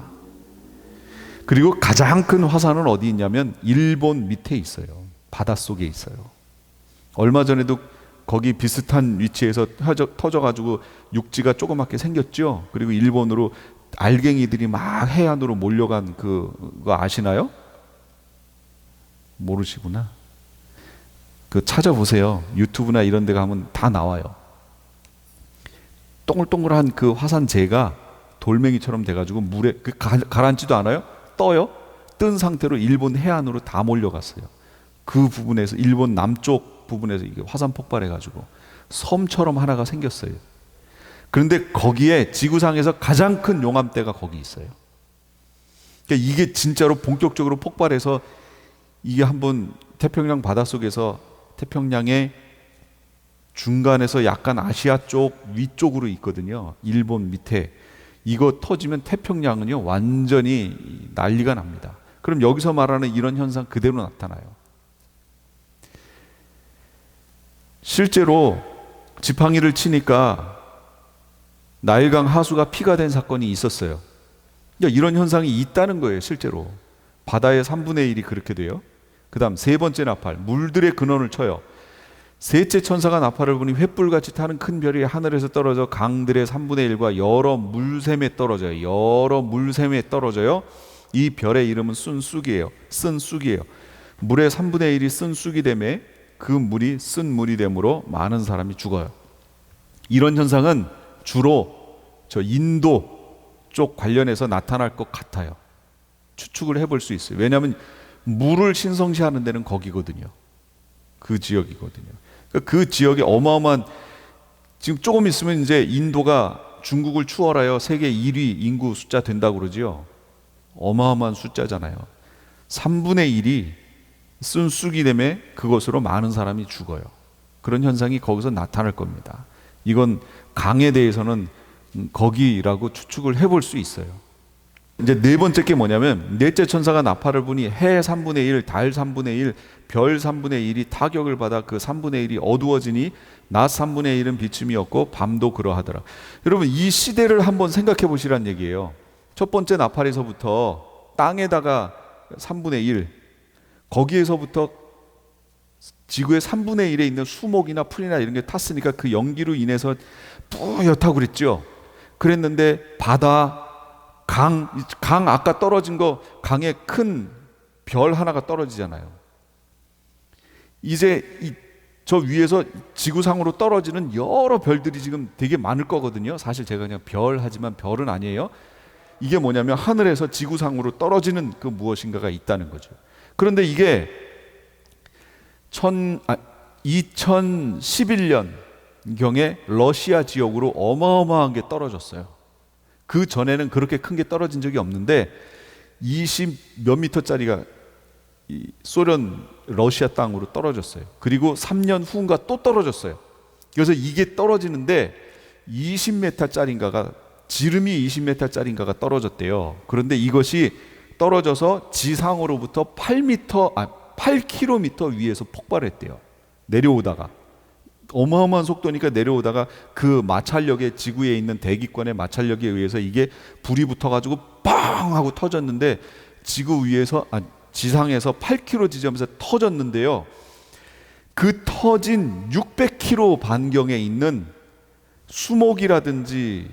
그리고 가장 큰 화산은 어디 있냐면 일본 밑에 있어요. 바닷속에 있어요. 얼마 전에도 거기 비슷한 위치에서 터져가지고 육지가 조그맣게 생겼죠. 그리고 일본으로 알갱이들이 막 해안으로 몰려간 그거 아시나요? 모르시구나. 그 찾아보세요. 유튜브나 이런 데 가면 다 나와요. 동글동글한 그 화산재가 돌멩이처럼 돼가지고 물에 가라앉지도 않아요? 떠요? 뜬 상태로 일본 해안으로 다 몰려갔어요. 그 부분에서 일본 남쪽 부분에서 이게 화산 폭발해가지고 섬처럼 하나가 생겼어요. 그런데 거기에 지구상에서 가장 큰 용암대가 거기 있어요. 그러니까 이게 진짜로 본격적으로 폭발해서 이게 한번 태평양 바닷속에서 태평양의 중간에서 약간 아시아 쪽 위쪽으로 있거든요. 일본 밑에. 이거 터지면 태평양은요 완전히 난리가 납니다. 그럼 여기서 말하는 이런 현상 그대로 나타나요. 실제로 지팡이를 치니까 나일강 하수가 피가 된 사건이 있었어요. 그러니까 이런 현상이 있다는 거예요. 실제로 바다의 3분의 1이 그렇게 돼요. 그 다음 세 번째 나팔, 물들의 근원을 쳐요. 셋째 천사가 나팔을 부니 횃불같이 타는 큰 별이 하늘에서 떨어져 강들의 3분의 1과 여러 물샘에 떨어져요. 여러 물샘에 떨어져요. 이 별의 이름은 쓴쑥이에요. 물의 3분의 1이 쓴쑥이 되매 그 물이 쓴 물이 되므로 많은 사람이 죽어요. 이런 현상은 주로 저 인도 쪽 관련해서 나타날 것 같아요. 추측을 해볼 수 있어요. 왜냐하면 물을 신성시하는 데는 거기거든요. 그 지역이거든요. 그 지역에 어마어마한, 지금 조금 있으면 이제 인도가 중국을 추월하여 세계 1위 인구 숫자 된다고 그러죠. 어마어마한 숫자잖아요. 3분의 1이 쓴쑥이 되매 그것으로 많은 사람이 죽어요. 그런 현상이 거기서 나타날 겁니다. 이건 강에 대해서는 거기라고 추측을 해볼 수 있어요. 이제 네 번째 게 뭐냐면, 넷째 천사가 나팔을 부니 해 3분의 1, 달 3분의 1, 별 3분의 1이 타격을 받아 그 3분의 1이 어두워지니 낮 3분의 1은 비춤이 없고 밤도 그러하더라. 여러분, 이 시대를 한번 생각해 보시란 얘기예요. 첫 번째 나팔에서부터 땅에다가 3분의 1, 거기에서부터 지구의 3분의 1에 있는 수목이나 풀이나 이런 게 탔으니까 그 연기로 인해서 뿌옇다고 그랬죠. 그랬는데 바다, 강 아까 떨어진 거, 강에 큰 별 하나가 떨어지잖아요. 이제 저 위에서 지구상으로 떨어지는 여러 별들이 지금 되게 많을 거거든요. 사실 제가 그냥 별 하지만 별은 아니에요. 이게 뭐냐면 하늘에서 지구상으로 떨어지는 그 무엇인가가 있다는 거죠. 그런데 이게 2011년 경에 러시아 지역으로 어마어마한 게 떨어졌어요. 그 전에는 그렇게 큰 게 떨어진 적이 없는데 20 몇 미터짜리가 이 소련 러시아 땅으로 떨어졌어요. 그리고 3년 후인가 또 떨어졌어요. 그래서 이게 떨어지는데 20m짜리인가가 지름이 20m짜리인가가 떨어졌대요. 그런데 이것이 떨어져서 지상으로부터 8km 위에서 폭발했대요. 내려오다가 어마어마한 속도니까 내려오다가 그 마찰력에 지구에 있는 대기권의 마찰력에 의해서 이게 불이 붙어가지고 빵 하고 터졌는데 지구 위에서 지상에서 8km 지점에서 터졌는데요. 그 터진 600km 반경에 있는 수목이라든지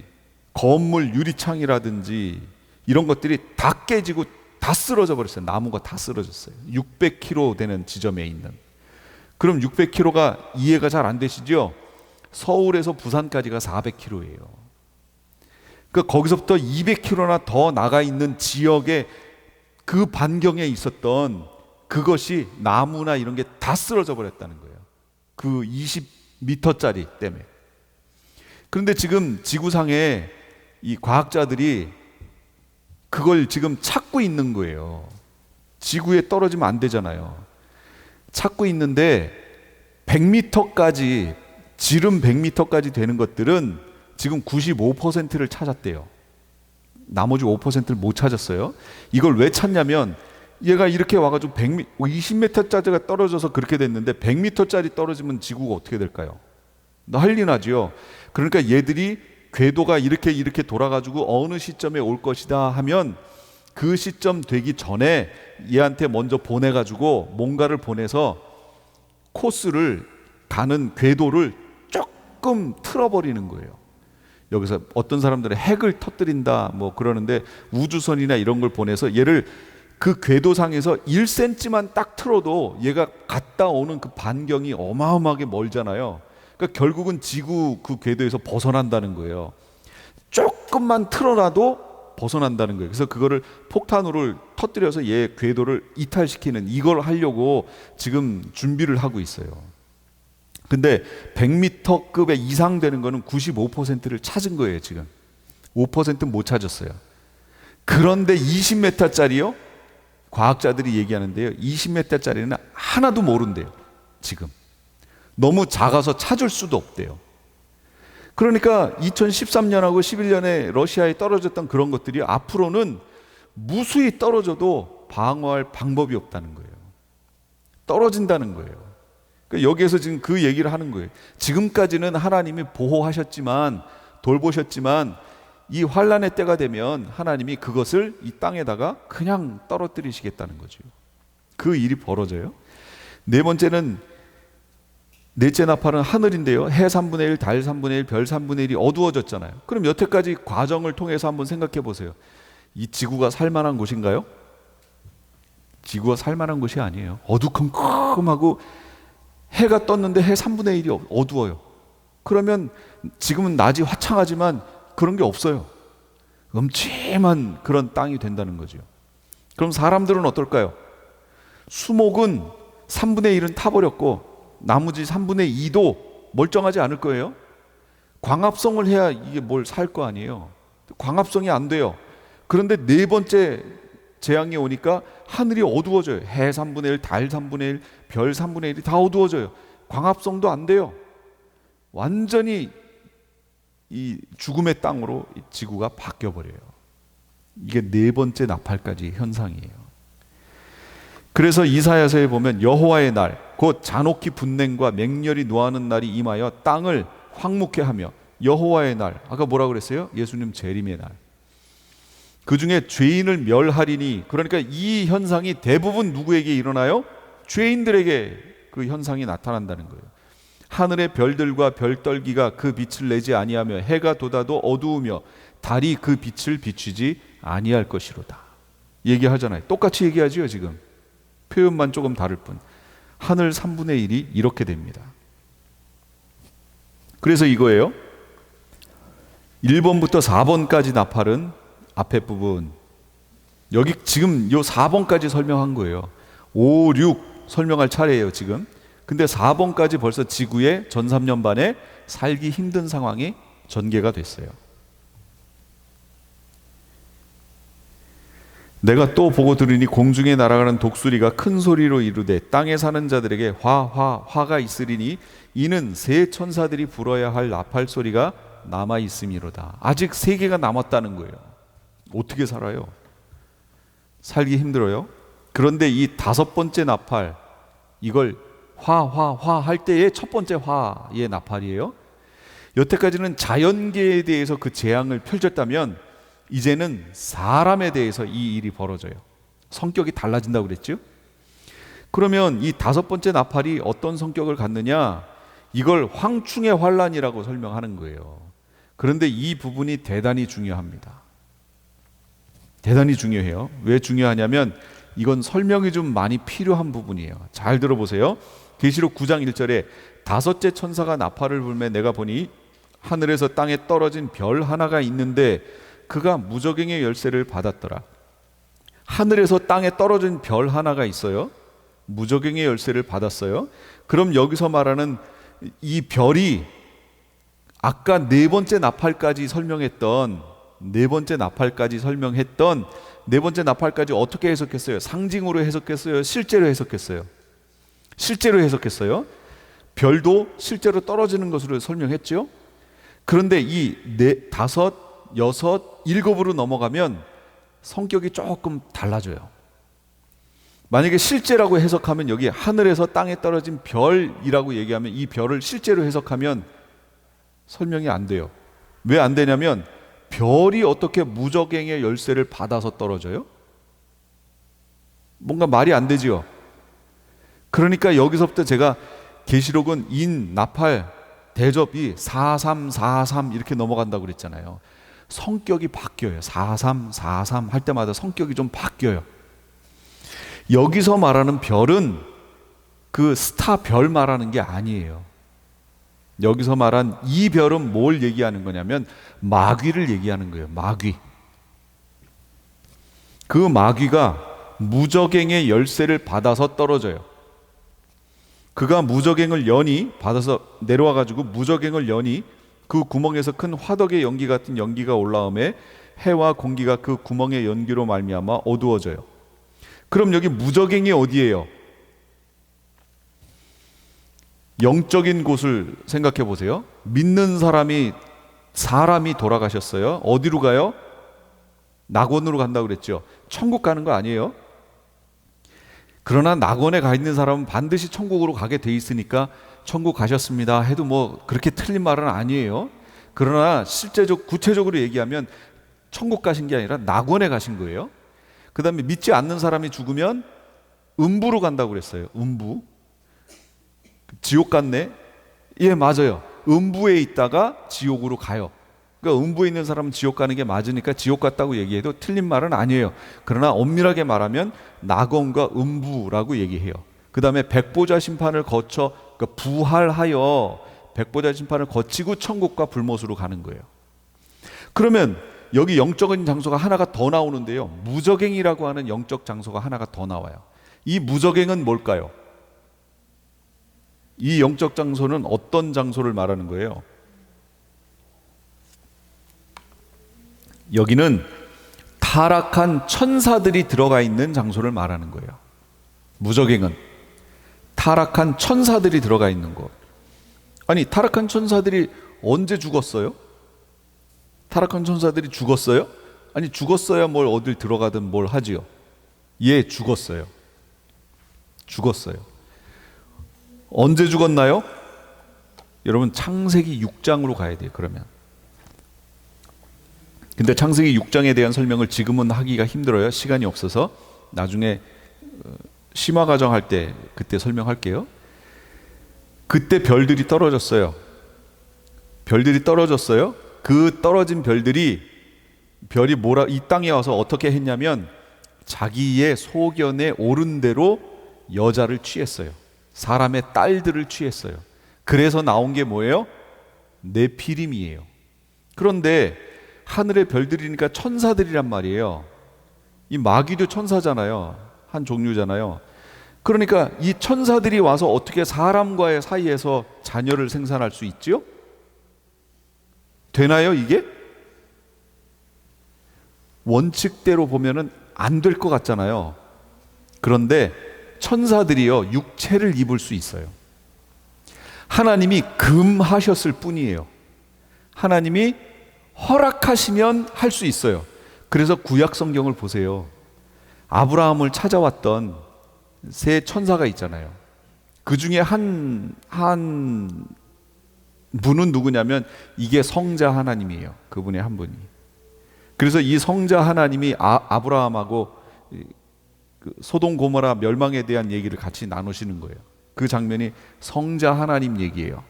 건물 유리창이라든지 이런 것들이 다 깨지고 다 쓰러져 버렸어요. 나무가 다 쓰러졌어요. 600km 되는 지점에 있는. 그럼 600km가 이해가 잘 안 되시죠? 서울에서 부산까지가 400km예요. 그러니까 거기서부터 200km나 더 나가 있는 지역에 그 반경에 있었던 그것이 나무나 이런 게 다 쓰러져 버렸다는 거예요. 그 20m짜리 때문에. 그런데 지금 지구상에 이 과학자들이 그걸 지금 찾고 있는 거예요. 지구에 떨어지면 안 되잖아요. 찾고 있는데 100m까지 지름 100m까지 되는 것들은 지금 95%를 찾았대요. 나머지 5%를 못 찾았어요. 이걸 왜 찾냐면 얘가 이렇게 와가지고 20m짜리가 떨어져서 그렇게 됐는데 100m짜리 떨어지면 지구가 어떻게 될까요? 난리 나죠. 그러니까 얘들이 궤도가 이렇게 돌아가지고 어느 시점에 올 것이다 하면 그 시점 되기 전에 얘한테 먼저 보내가지고 뭔가를 보내서 코스를 가는 궤도를 조금 틀어버리는 거예요. 여기서 어떤 사람들은 핵을 터뜨린다 뭐 그러는데 우주선이나 이런 걸 보내서 얘를 그 궤도상에서 1cm만 딱 틀어도 얘가 갔다 오는 그 반경이 어마어마하게 멀잖아요. 그러니까 결국은 지구 그 궤도에서 벗어난다는 거예요. 조금만 틀어놔도 벗어난다는 거예요. 그래서 그거를 폭탄으로 터뜨려서 얘 궤도를 이탈시키는 이걸 하려고 지금 준비를 하고 있어요. 근데 100m급에 이상 되는 거는 95%를 찾은 거예요. 지금 5%는 못 찾았어요. 그런데 20m짜리요? 과학자들이 얘기하는데요, 20m짜리는 하나도 모른대요. 지금 너무 작아서 찾을 수도 없대요. 그러니까 2013년하고 11년에 러시아에 떨어졌던 그런 것들이 앞으로는 무수히 떨어져도 방어할 방법이 없다는 거예요. 떨어진다는 거예요. 그러니까 여기에서 지금 그 얘기를 하는 거예요. 지금까지는 하나님이 보호하셨지만, 돌보셨지만 이 환란의 때가 되면 하나님이 그것을 이 땅에다가 그냥 떨어뜨리시겠다는 거죠. 그 일이 벌어져요. 넷째 나팔은 하늘인데요, 해 3분의 1, 달 3분의 1, 별 3분의 1이 어두워졌잖아요. 그럼 여태까지 과정을 통해서 한번 생각해 보세요. 이 지구가 살만한 곳인가요? 지구가 살만한 곳이 아니에요. 어두컴컴하고 해가 떴는데 해 3분의 1이 어두워요. 그러면 지금은 낮이 화창하지만 그런 게 없어요. 음침한 그런 땅이 된다는 거죠. 그럼 사람들은 어떨까요? 수목은 3분의 1은 타버렸고 나머지 3분의 2도 멀쩡하지 않을 거예요. 광합성을 해야 이게 뭘 살 거 아니에요. 광합성이 안 돼요. 그런데 네 번째 재앙이 오니까 하늘이 어두워져요. 해 3분의 1, 달 3분의 1, 별 3분의 1이 다 어두워져요. 광합성도 안 돼요. 완전히 이 죽음의 땅으로 지구가 바뀌어버려요. 이게 네 번째 나팔까지 현상이에요. 그래서 이사야서에 보면 여호와의 날, 곧 잔혹히 분냉과 맹렬히 노하는 날이 임하여 땅을 황무케 하며, 여호와의 날, 아까 뭐라 그랬어요? 예수님 재림의 날. 그 중에 죄인을 멸하리니, 그러니까 이 현상이 대부분 누구에게 일어나요? 죄인들에게 그 현상이 나타난다는 거예요. 하늘의 별들과 별떨기가 그 빛을 내지 아니하며 해가 돋아도 어두우며 달이 그 빛을 비추지 아니할 것이로다. 얘기하잖아요. 똑같이 얘기하지요. 지금 표현만 조금 다를 뿐. 하늘 3분의 1이 이렇게 됩니다. 그래서 이거예요. 1번부터 4번까지 나팔은 앞에 부분, 여기 지금 요 4번까지 설명한 거예요. 5, 6 설명할 차례예요. 지금 근데 4번까지 벌써 지구의 전삼년반에 살기 힘든 상황이 전개가 됐어요. 내가 또 보고 들으니 공중에 날아가는 독수리가 큰 소리로 이르되 땅에 사는 자들에게 화가 있으리니 이는 새 천사들이 불어야 할 나팔 소리가 남아 있음이로다. 아직 3개가 남았다는 거예요. 어떻게 살아요? 살기 힘들어요. 그런데 이 5번째 나팔, 이걸 화 할 때의 첫 번째 화의 나팔이에요. 여태까지는 자연계에 대해서 그 재앙을 펼쳤다면 이제는 사람에 대해서 이 일이 벌어져요. 성격이 달라진다고 그랬죠? 그러면 이 5번째 나팔이 어떤 성격을 갖느냐? 이걸 황충의 환란이라고 설명하는 거예요. 그런데 이 부분이 대단히 중요합니다. 대단히 중요해요. 왜 중요하냐면 이건 설명이 좀 많이 필요한 부분이에요. 잘 들어보세요. 계시록 9장 1절에 5째 천사가 나팔을 불매 내가 보니 하늘에서 땅에 떨어진 별 하나가 있는데 그가 무저갱의 열쇠를 받았더라. 하늘에서 땅에 떨어진 별 하나가 있어요. 무저갱의 열쇠를 받았어요. 그럼 여기서 말하는 이 별이 아까 4번째 나팔까지 설명했던 4번째 나팔까지 어떻게 해석했어요? 상징으로 해석했어요? 실제로 해석했어요? 실제로 해석했어요. 별도 실제로 떨어지는 것으로 설명했죠. 그런데 이 5, 6, 7으로 넘어가면 성격이 조금 달라져요. 만약에 실제라고 해석하면 여기 하늘에서 땅에 떨어진 별이라고 얘기하면 이 별을 실제로 해석하면 설명이 안 돼요. 왜 안 되냐면 별이 어떻게 무저갱의 열쇠를 받아서 떨어져요? 뭔가 말이 안 되지요. 그러니까 여기서부터 제가 계시록은 인, 나팔, 대접이 4343 이렇게 넘어간다고 그랬잖아요. 성격이 바뀌어요. 4343 할 때마다 성격이 좀 바뀌어요. 여기서 말하는 별은 그 스타 별 말하는 게 아니에요. 여기서 말한 이 별은 뭘 얘기하는 거냐면 마귀를 얘기하는 거예요. 마귀. 그 마귀가 무저갱의 열쇠를 받아서 떨어져요. 그가 무저갱을 여니 받아서 내려와 가지고 무저갱을 여니 그 구멍에서 큰 화덕의 연기 같은 연기가 올라오매 해와 공기가 그 구멍의 연기로 말미암아 어두워져요. 그럼 여기 무저갱이 어디예요? 영적인 곳을 생각해 보세요. 믿는 사람이 돌아가셨어요. 어디로 가요? 낙원으로 간다고 그랬죠. 천국 가는 거 아니에요? 그러나 낙원에 가 있는 사람은 반드시 천국으로 가게 돼 있으니까 천국 가셨습니다 해도 뭐 그렇게 틀린 말은 아니에요. 그러나 구체적으로 얘기하면 천국 가신 게 아니라 낙원에 가신 거예요. 그 다음에 믿지 않는 사람이 죽으면 음부로 간다고 그랬어요. 음부. 지옥 같네? 예, 맞아요. 음부에 있다가 지옥으로 가요. 그러니까 음부에 있는 사람은 지옥 가는 게 맞으니까 지옥 갔다고 얘기해도 틀린 말은 아니에요. 그러나 엄밀하게 말하면 낙원과 음부라고 얘기해요. 그 다음에 백보자 심판을 거쳐 그러니까 부활하여 백보자 심판을 거치고 천국과 불못으로 가는 거예요. 그러면 여기 영적인 장소가 하나가 더 나오는데요. 무저갱이라고 하는 영적 장소가 하나가 더 나와요. 이 무저갱은 뭘까요? 이 영적 장소는 어떤 장소를 말하는 거예요? 여기는 타락한 천사들이 들어가 있는 장소를 말하는 거예요. 무저갱은 타락한 천사들이 들어가 있는 곳. 아니, 타락한 천사들이 언제 죽었어요? 타락한 천사들이 죽었어요? 아니, 죽었어야 뭘 어딜 들어가든 뭘 하지요. 예, 죽었어요. 언제 죽었나요? 여러분, 창세기 6장으로 가야 돼요. 그러면 근데 창세기 6장에 대한 설명을 지금은 하기가 힘들어요. 시간이 없어서 나중에 심화과정 할 때 그때 설명할게요. 그때 별들이 떨어졌어요. 그 떨어진 별이 이 땅에 와서 어떻게 했냐면 자기의 소견에 옳은 대로 여자를 취했어요. 사람의 딸들을 취했어요. 그래서 나온 게 뭐예요? 네피림이에요. 그런데 하늘의 별들이니까 천사들이란 말이에요. 이 마귀도 천사잖아요. 한 종류잖아요. 그러니까 이 천사들이 와서 어떻게 사람과의 사이에서 자녀를 생산할 수 있지요? 되나요, 이게? 원칙대로 보면은 안 될 것 같잖아요. 그런데 천사들이요, 육체를 입을 수 있어요. 하나님이 금하셨을 뿐이에요. 하나님이 허락하시면 할 수 있어요. 그래서 구약 성경을 보세요. 아브라함을 찾아왔던 세 천사가 있잖아요. 그 중에 한 분은 누구냐면 이게 성자 하나님이에요. 그분의 한 분이. 그래서 이 성자 하나님이 아브라함하고 그 소돔 고모라 멸망에 대한 얘기를 같이 나누시는 거예요. 그 장면이 성자 하나님 얘기예요.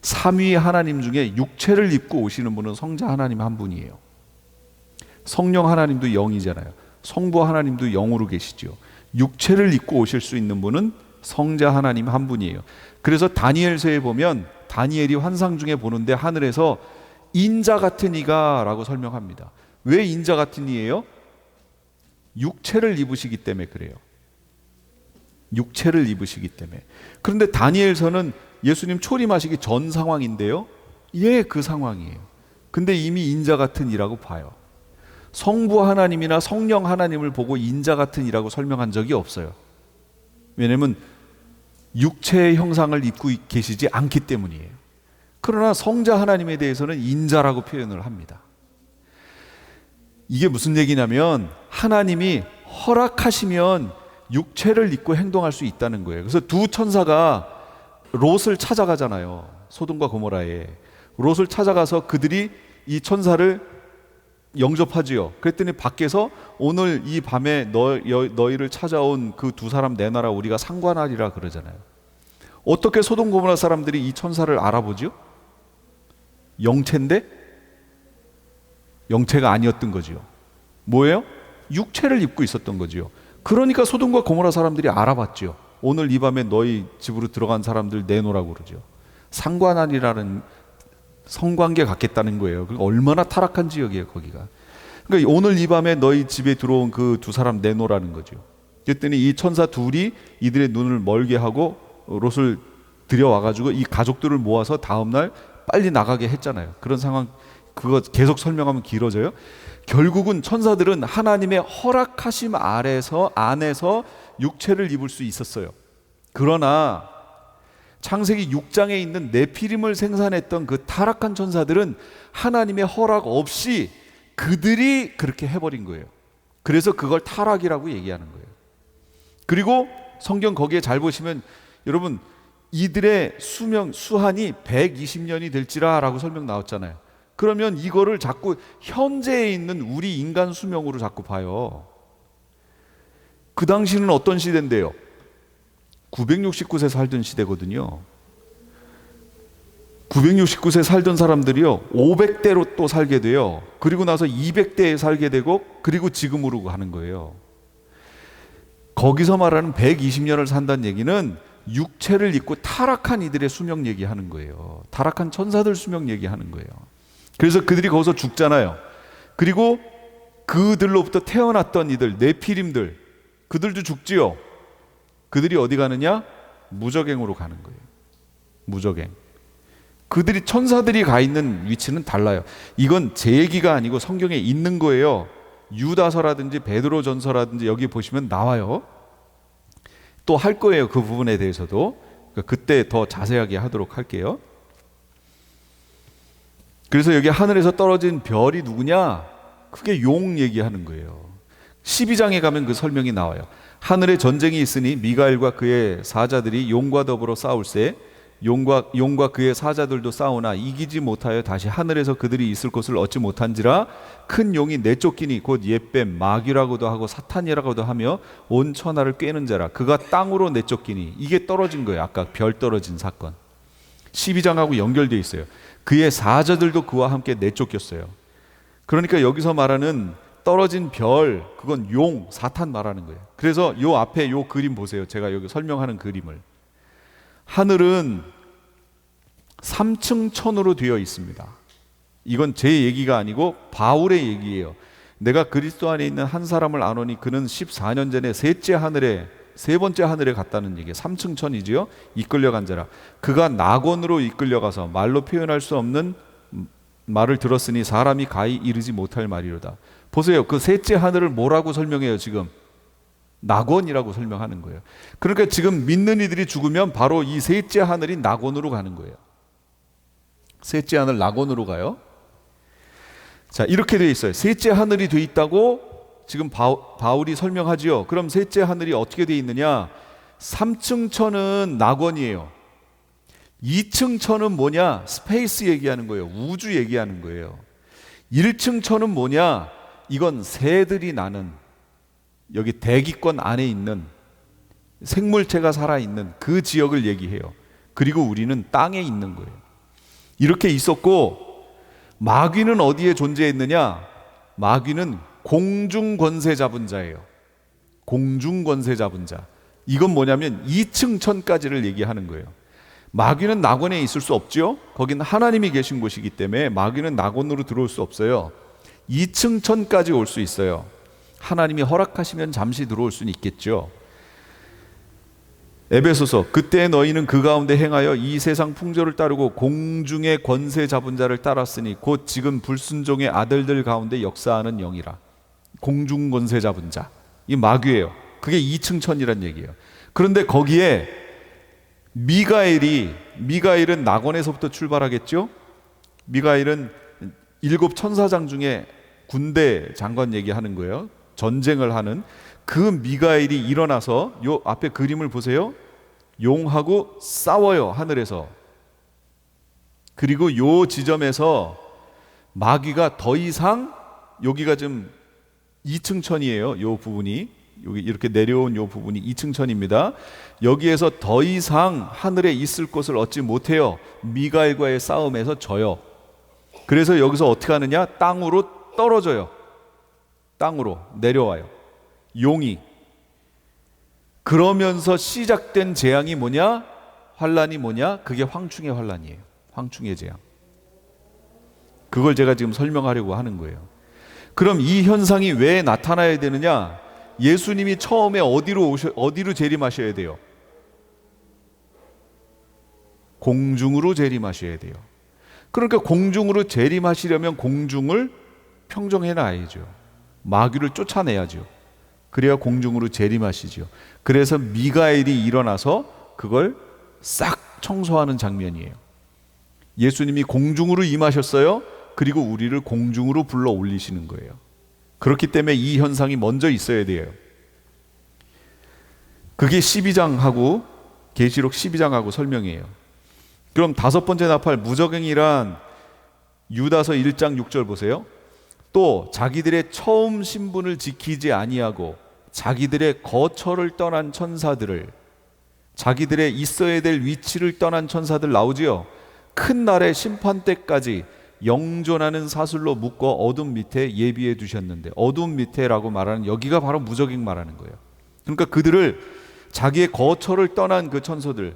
삼위 하나님 중에 육체를 입고 오시는 분은 성자 하나님 한 분이에요. 성령 하나님도 영이잖아요. 성부 하나님도 영으로 계시죠. 육체를 입고 오실 수 있는 분은 성자 하나님 한 분이에요. 그래서 다니엘서에 보면 다니엘이 환상 중에 보는데 하늘에서 인자 같은 이가 라고 설명합니다. 왜 인자 같은 이예요? 육체를 입으시기 때문에 그래요. 육체를 입으시기 때문에. 그런데 다니엘서는 예수님 초림하시기 전 상황인데요. 예, 그 상황이에요. 근데 이미 인자 같은 이라고 봐요. 성부 하나님이나 성령 하나님을 보고 인자 같은 이라고 설명한 적이 없어요. 왜냐하면 육체의 형상을 입고 계시지 않기 때문이에요. 그러나 성자 하나님에 대해서는 인자라고 표현을 합니다. 이게 무슨 얘기냐면 하나님이 허락하시면 육체를 입고 행동할 수 있다는 거예요. 그래서 두 천사가 롯을 찾아가잖아요. 소돔과 고모라에. 롯을 찾아가서 그들이 이 천사를 영접하지요. 그랬더니 밖에서 오늘 이 밤에 너희를 찾아온 그 두 사람 내놔라, 우리가 상관하리라 그러잖아요. 어떻게 소돔 고모라 사람들이 이 천사를 알아보죠? 영체인데? 영체가 아니었던 거지요. 뭐예요? 육체를 입고 있었던 거지요. 그러니까 소돔과 고모라 사람들이 알아봤죠. 오늘 이 밤에 너희 집으로 들어간 사람들 내놓으라고 그러죠. 상관하리라는 성관계 갖겠다는 거예요. 그러니까 얼마나 타락한 지역이에요, 거기가. 그러니까 오늘 이 밤에 너희 집에 들어온 그 두 사람 내놓으라는 거죠. 그랬더니 이 천사 둘이 이들의 눈을 멀게 하고 롯을 들여와가지고 이 가족들을 모아서 다음날 빨리 나가게 했잖아요. 그런 상황, 그거 계속 설명하면 길어져요. 결국은 천사들은 하나님의 허락하심 안에서 육체를 입을 수 있었어요. 그러나 창세기 6장에 있는 네피림을 생산했던 그 타락한 천사들은 하나님의 허락 없이 그들이 그렇게 해버린 거예요. 그래서 그걸 타락이라고 얘기하는 거예요. 그리고 성경 거기에 잘 보시면 여러분 이들의 수한이 120년이 될지라 라고 설명 나왔잖아요. 그러면 이거를 자꾸 현재에 있는 우리 인간 수명으로 자꾸 봐요. 그 당시는 어떤 시대인데요? 969세 살던 시대거든요. 969세 살던 사람들이요 500대로 또 살게 돼요. 그리고 나서 200대에 살게 되고 그리고 지금으로 가는 거예요. 거기서 말하는 120년을 산다는 얘기는 육체를 입고 타락한 이들의 수명 얘기하는 거예요. 타락한 천사들 수명 얘기하는 거예요. 그래서 그들이 거기서 죽잖아요. 그리고 그들로부터 태어났던 이들, 네피림들, 그들도 죽지요. 그들이 어디 가느냐? 무저갱으로 가는 거예요. 무저갱. 그들이 천사들이 가 있는 위치는 달라요. 이건 제 얘기가 아니고 성경에 있는 거예요. 유다서라든지 베드로전서라든지 여기 보시면 나와요. 또 할 거예요. 그 부분에 대해서도. 그때 더 자세하게 하도록 할게요. 그래서 여기 하늘에서 떨어진 별이 누구냐? 그게 용 얘기하는 거예요. 12장에 가면 그 설명이 나와요. 하늘에 전쟁이 있으니 미가엘과 그의 사자들이 용과 더불어 싸울세 용과 그의 사자들도 싸우나 이기지 못하여 다시 하늘에서 그들이 있을 곳을 얻지 못한지라 큰 용이 내쫓기니 곧 옛뱀 마귀라고도 하고 사탄이라고도 하며 온 천하를 꿰는 자라 그가 땅으로 내쫓기니 이게 떨어진 거예요. 아까 별 떨어진 사건 12장하고 연결되어 있어요. 그의 사자들도 그와 함께 내쫓겼어요. 그러니까 여기서 말하는 떨어진 별, 그건 용, 사탄 말하는 거예요. 그래서 요 앞에 요 그림 보세요. 제가 여기 설명하는 그림을. 하늘은 3층 천으로 되어 있습니다. 이건 제 얘기가 아니고 바울의 얘기예요. 내가 그리스도 안에 있는 한 사람을 아노니 그는 14년 전에 셋째 하늘에 세 번째 하늘에 갔다는 얘기예요. 3층 천이지요. 이끌려간 자라. 그가 낙원으로 이끌려가서 말로 표현할 수 없는 말을 들었으니 사람이 가히 이르지 못할 말이로다. 보세요. 그 셋째 하늘을 뭐라고 설명해요? 지금 낙원이라고 설명하는 거예요. 그러니까 지금 믿는 이들이 죽으면 바로 이 셋째 하늘이 낙원으로 가는 거예요. 셋째 하늘 낙원으로 가요. 자, 이렇게 돼 있어요. 셋째 하늘이 돼 있다고 지금 바울이 설명하지요. 그럼 셋째 하늘이 어떻게 돼 있느냐? 3층 천은 낙원이에요. 2층 천은 뭐냐? 스페이스 얘기하는 거예요. 우주 얘기하는 거예요. 1층 천은 뭐냐? 이건 새들이 나는, 여기 대기권 안에 있는 생물체가 살아있는 그 지역을 얘기해요. 그리고 우리는 땅에 있는 거예요. 이렇게 있었고, 마귀는 어디에 존재했느냐? 마귀는 공중 권세 잡은 자예요. 공중 권세 잡은 자. 이건 뭐냐면 2층 천까지를 얘기하는 거예요. 마귀는 낙원에 있을 수 없죠. 거긴 하나님이 계신 곳이기 때문에 마귀는 낙원으로 들어올 수 없어요. 2층 천까지 올 수 있어요. 하나님이 허락하시면 잠시 들어올 수는 있겠죠. 에베소서, 그때 너희는 그 가운데 행하여 이 세상 풍조를 따르고 공중의 권세 잡은 자를 따랐으니 곧 지금 불순종의 아들들 가운데 역사하는 영이라. 공중 권세 잡은 자, 이 마귀예요. 그게 2층 천이란 얘기예요. 그런데 거기에 미가엘은 낙원에서부터 출발하겠죠. 미가엘은 7 천사장 중에 군대 장관 얘기하는 거예요. 전쟁을 하는 그 미가엘이 일어나서 요 앞에 그림을 보세요. 용하고 싸워요, 하늘에서. 그리고 요 지점에서 마귀가 더 이상, 여기가 좀 2층 천이에요. 요 부분이, 여기 이렇게 내려온 요 부분이 2층 천입니다. 여기에서 더 이상 하늘에 있을 곳을 얻지 못해요. 미가엘과의 싸움에서 져요. 그래서 여기서 어떻게 하느냐? 땅으로 떨어져요. 땅으로 내려와요, 용이. 그러면서 시작된 재앙이 뭐냐? 환란이 뭐냐? 그게 황충의 환란이에요. 황충의 재앙. 그걸 제가 지금 설명하려고 하는 거예요. 그럼 이 현상이 왜 나타나야 되느냐? 예수님이 처음에 어디로 재림하셔야 돼요? 공중으로 재림하셔야 돼요. 그러니까 공중으로 재림하시려면 공중을 평정해 놔야죠. 마귀를 쫓아내야죠. 그래야 공중으로 재림하시죠. 그래서 미가엘이 일어나서 그걸 싹 청소하는 장면이에요. 예수님이 공중으로 임하셨어요. 그리고 우리를 공중으로 불러 올리시는 거예요. 그렇기 때문에 이 현상이 먼저 있어야 돼요. 그게 12장하고 계시록 12장하고 설명이에요. 그럼 다섯 번째 나팔 무저갱이란 유다서 1장 6절 보세요. 또 자기들의 처음 신분을 지키지 아니하고 자기들의 거처를 떠난 천사들을, 자기들의 있어야 될 위치를 떠난 천사들 나오지요. 큰 날의 심판 때까지 영존하는 사슬로 묶어 어둠 밑에 예비해 두셨는데, 어둠 밑에라고 말하는 여기가 바로 무저갱 말하는 거예요. 그러니까 그들을, 자기의 거처를 떠난 그 천사들,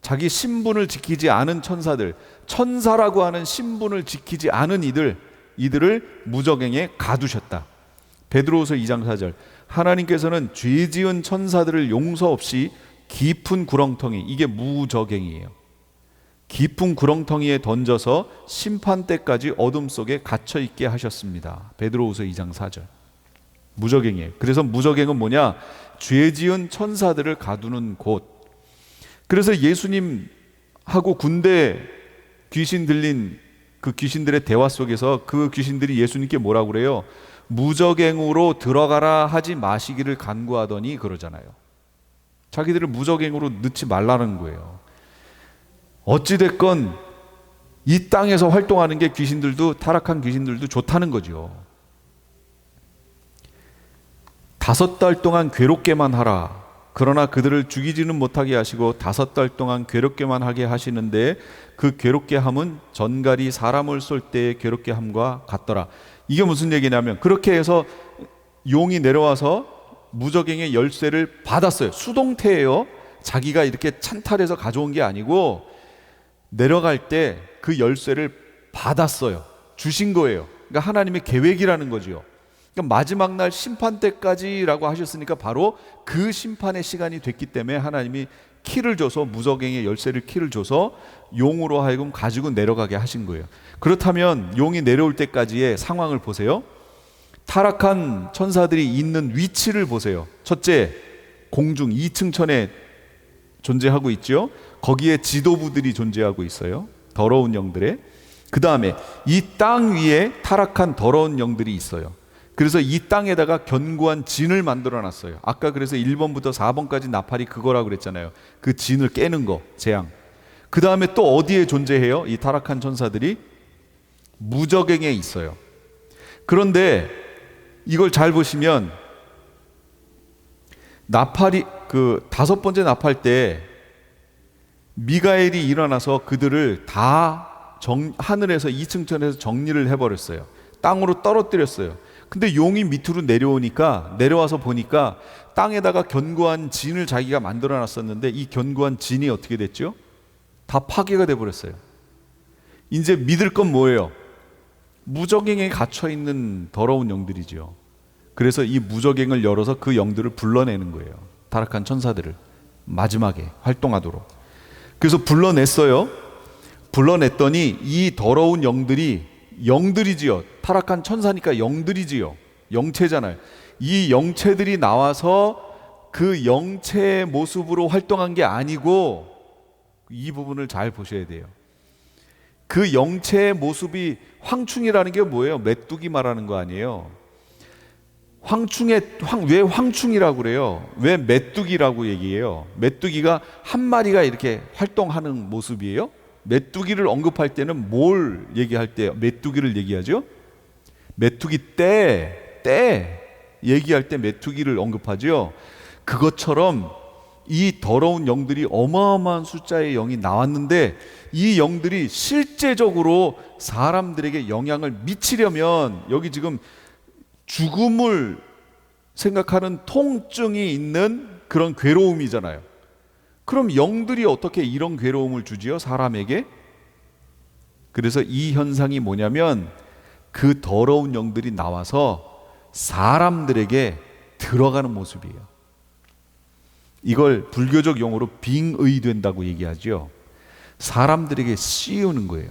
자기 신분을 지키지 않은 천사들, 천사라고 하는 신분을 지키지 않은 이들을 무저갱에 가두셨다. 베드로후서 2장 4절, 하나님께서는 죄 지은 천사들을 용서 없이 깊은 구렁텅이, 이게 무저갱이에요. 깊은 구렁텅이에 던져서 심판 때까지 어둠 속에 갇혀 있게 하셨습니다. 베드로후서 2장 4절. 무저갱이에요. 그래서 무저갱은 뭐냐? 죄 지은 천사들을 가두는 곳. 그래서 예수님하고 군대 귀신 들린 그 귀신들의 대화 속에서 그 귀신들이 예수님께 뭐라고 그래요? 무저갱으로 들어가라 하지 마시기를 간구하더니 그러잖아요. 자기들을 무저갱으로 넣지 말라는 거예요. 어찌됐건 이 땅에서 활동하는 게 귀신들도, 타락한 귀신들도 좋다는 거죠. 5달 동안 괴롭게만 하라. 그러나 그들을 죽이지는 못하게 하시고 5달 동안 괴롭게만 하게 하시는데 그 괴롭게 함은 전갈이 사람을 쏠 때의 괴롭게 함과 같더라. 이게 무슨 얘기냐면, 그렇게 해서 용이 내려와서 무저갱의 열쇠를 받았어요. 수동태예요. 자기가 이렇게 찬탈해서 가져온 게 아니고 내려갈 때 그 열쇠를 받았어요. 주신 거예요. 그러니까 하나님의 계획이라는 거죠. 그러니까 마지막 날 심판 때까지라고 하셨으니까 바로 그 심판의 시간이 됐기 때문에 하나님이 키를 줘서, 무저갱의 열쇠를 키를 줘서 용으로 하여금 가지고 내려가게 하신 거예요. 그렇다면 용이 내려올 때까지의 상황을 보세요. 타락한 천사들이 있는 위치를 보세요. 첫째, 공중 2층 천에 존재하고 있죠. 거기에 지도부들이 존재하고 있어요. 더러운 영들의. 그 다음에 이 땅 위에 타락한 더러운 영들이 있어요. 그래서 이 땅에다가 견고한 진을 만들어 놨어요. 아까 그래서 1번부터 4번까지 나팔이 그거라고 그랬잖아요. 그 진을 깨는 거, 재앙. 그 다음에 또 어디에 존재해요? 이 타락한 천사들이 무저갱에 있어요. 그런데 이걸 잘 보시면 나팔이 그 5번째 나팔 때 미가엘이 일어나서 그들을 다 하늘에서 2층 천에서 정리를 해버렸어요. 땅으로 떨어뜨렸어요. 근데 용이 밑으로 내려오니까, 내려와서 보니까 땅에다가 견고한 진을 자기가 만들어 놨었는데 이 견고한 진이 어떻게 됐죠? 다 파괴가 돼 버렸어요. 이제 믿을 건 뭐예요? 무저갱에 갇혀 있는 더러운 영들이죠. 그래서 이 무저갱을 열어서 그 영들을 불러내는 거예요. 타락한 천사들을 마지막에 활동하도록. 그래서 불러냈어요. 불러냈더니 이 더러운 영들이지요. 타락한 천사니까 영들이지요. 영체잖아요. 이 영체들이 나와서 그 영체의 모습으로 활동한 게 아니고, 이 부분을 잘 보셔야 돼요. 그 영체의 모습이, 황충이라는 게 뭐예요? 메뚜기 말하는 거 아니에요. 왜 황충이라고 그래요? 왜 메뚜기라고 얘기해요? 메뚜기가 한 마리가 이렇게 활동하는 모습이에요? 메뚜기를 언급할 때는 뭘 얘기할 때 메뚜기를 얘기하죠? 메뚜기 때 얘기할 때 메뚜기를 언급하죠. 그것처럼 이 더러운 영들이 어마어마한 숫자의 영이 나왔는데, 이 영들이 실제적으로 사람들에게 영향을 미치려면, 여기 지금 죽음을 생각하는 통증이 있는 그런 괴로움이잖아요. 그럼 영들이 어떻게 이런 괴로움을 주지요? 사람에게? 그래서 이 현상이 뭐냐면, 그 더러운 영들이 나와서 사람들에게 들어가는 모습이에요. 이걸 불교적 용어로 빙의된다고 얘기하죠. 사람들에게 씌우는 거예요.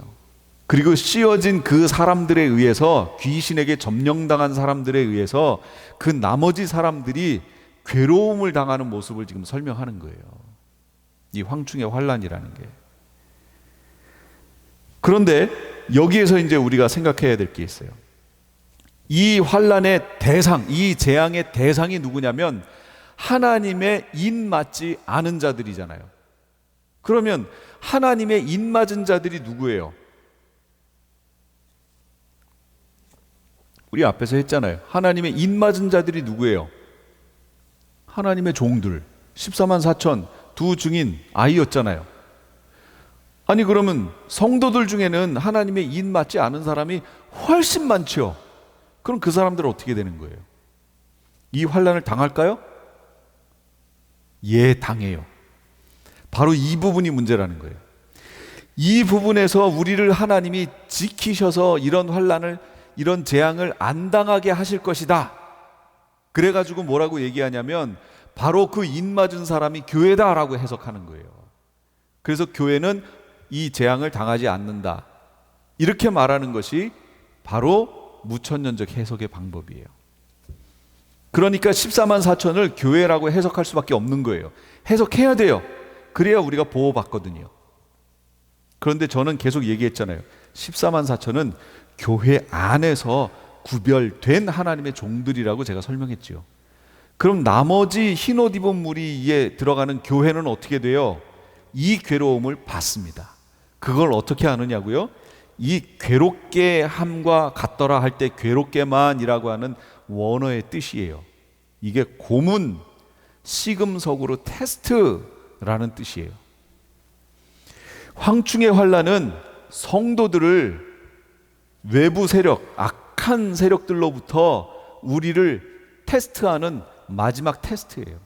그리고 씌워진 그 사람들에 의해서, 귀신에게 점령당한 사람들에 의해서 그 나머지 사람들이 괴로움을 당하는 모습을 지금 설명하는 거예요. 이 황충의 환란이라는 게. 그런데 여기에서 이제 우리가 생각해야 될 게 있어요. 이 환란의 대상, 이 재앙의 대상이 누구냐면 하나님의 입맞지 않은 자들이잖아요. 그러면 하나님의 입맞은 자들이 누구예요? 우리 앞에서 했잖아요. 하나님의 입맞은 자들이 누구예요? 하나님의 종들, 14만 4천 두 증인 아이였잖아요. 아니 그러면 성도들 중에는 하나님의 입맞지 않은 사람이 훨씬 많죠. 그럼 그 사람들은 어떻게 되는 거예요? 이 환란을 당할까요? 예, 당해요. 바로 이 부분이 문제라는 거예요. 이 부분에서 우리를 하나님이 지키셔서 이런 환란을, 이런 재앙을 안 당하게 하실 것이다. 그래가지고 뭐라고 얘기하냐면 바로 그 입맞은 사람이 교회다라고 해석하는 거예요. 그래서 교회는 이 재앙을 당하지 않는다, 이렇게 말하는 것이 바로 무천년적 해석의 방법이에요. 그러니까 14만 4천을 교회라고 해석할 수밖에 없는 거예요. 해석해야 돼요. 그래야 우리가 보호받거든요. 그런데 저는 계속 얘기했잖아요. 14만 4천은 교회 안에서 구별된 하나님의 종들이라고 제가 설명했죠. 그럼 나머지 흰옷 입은 무리에 들어가는 교회는 어떻게 돼요? 이 괴로움을 받습니다. 그걸 어떻게 아느냐고요? 이 괴롭게 함과 같더라 할 때 괴롭게만이라고 하는 원어의 뜻이에요. 이게 고문, 시금석으로 테스트라는 뜻이에요. 황충의 환란은 성도들을 외부 세력, 악한 세력들로부터 우리를 테스트하는 마지막 테스트예요.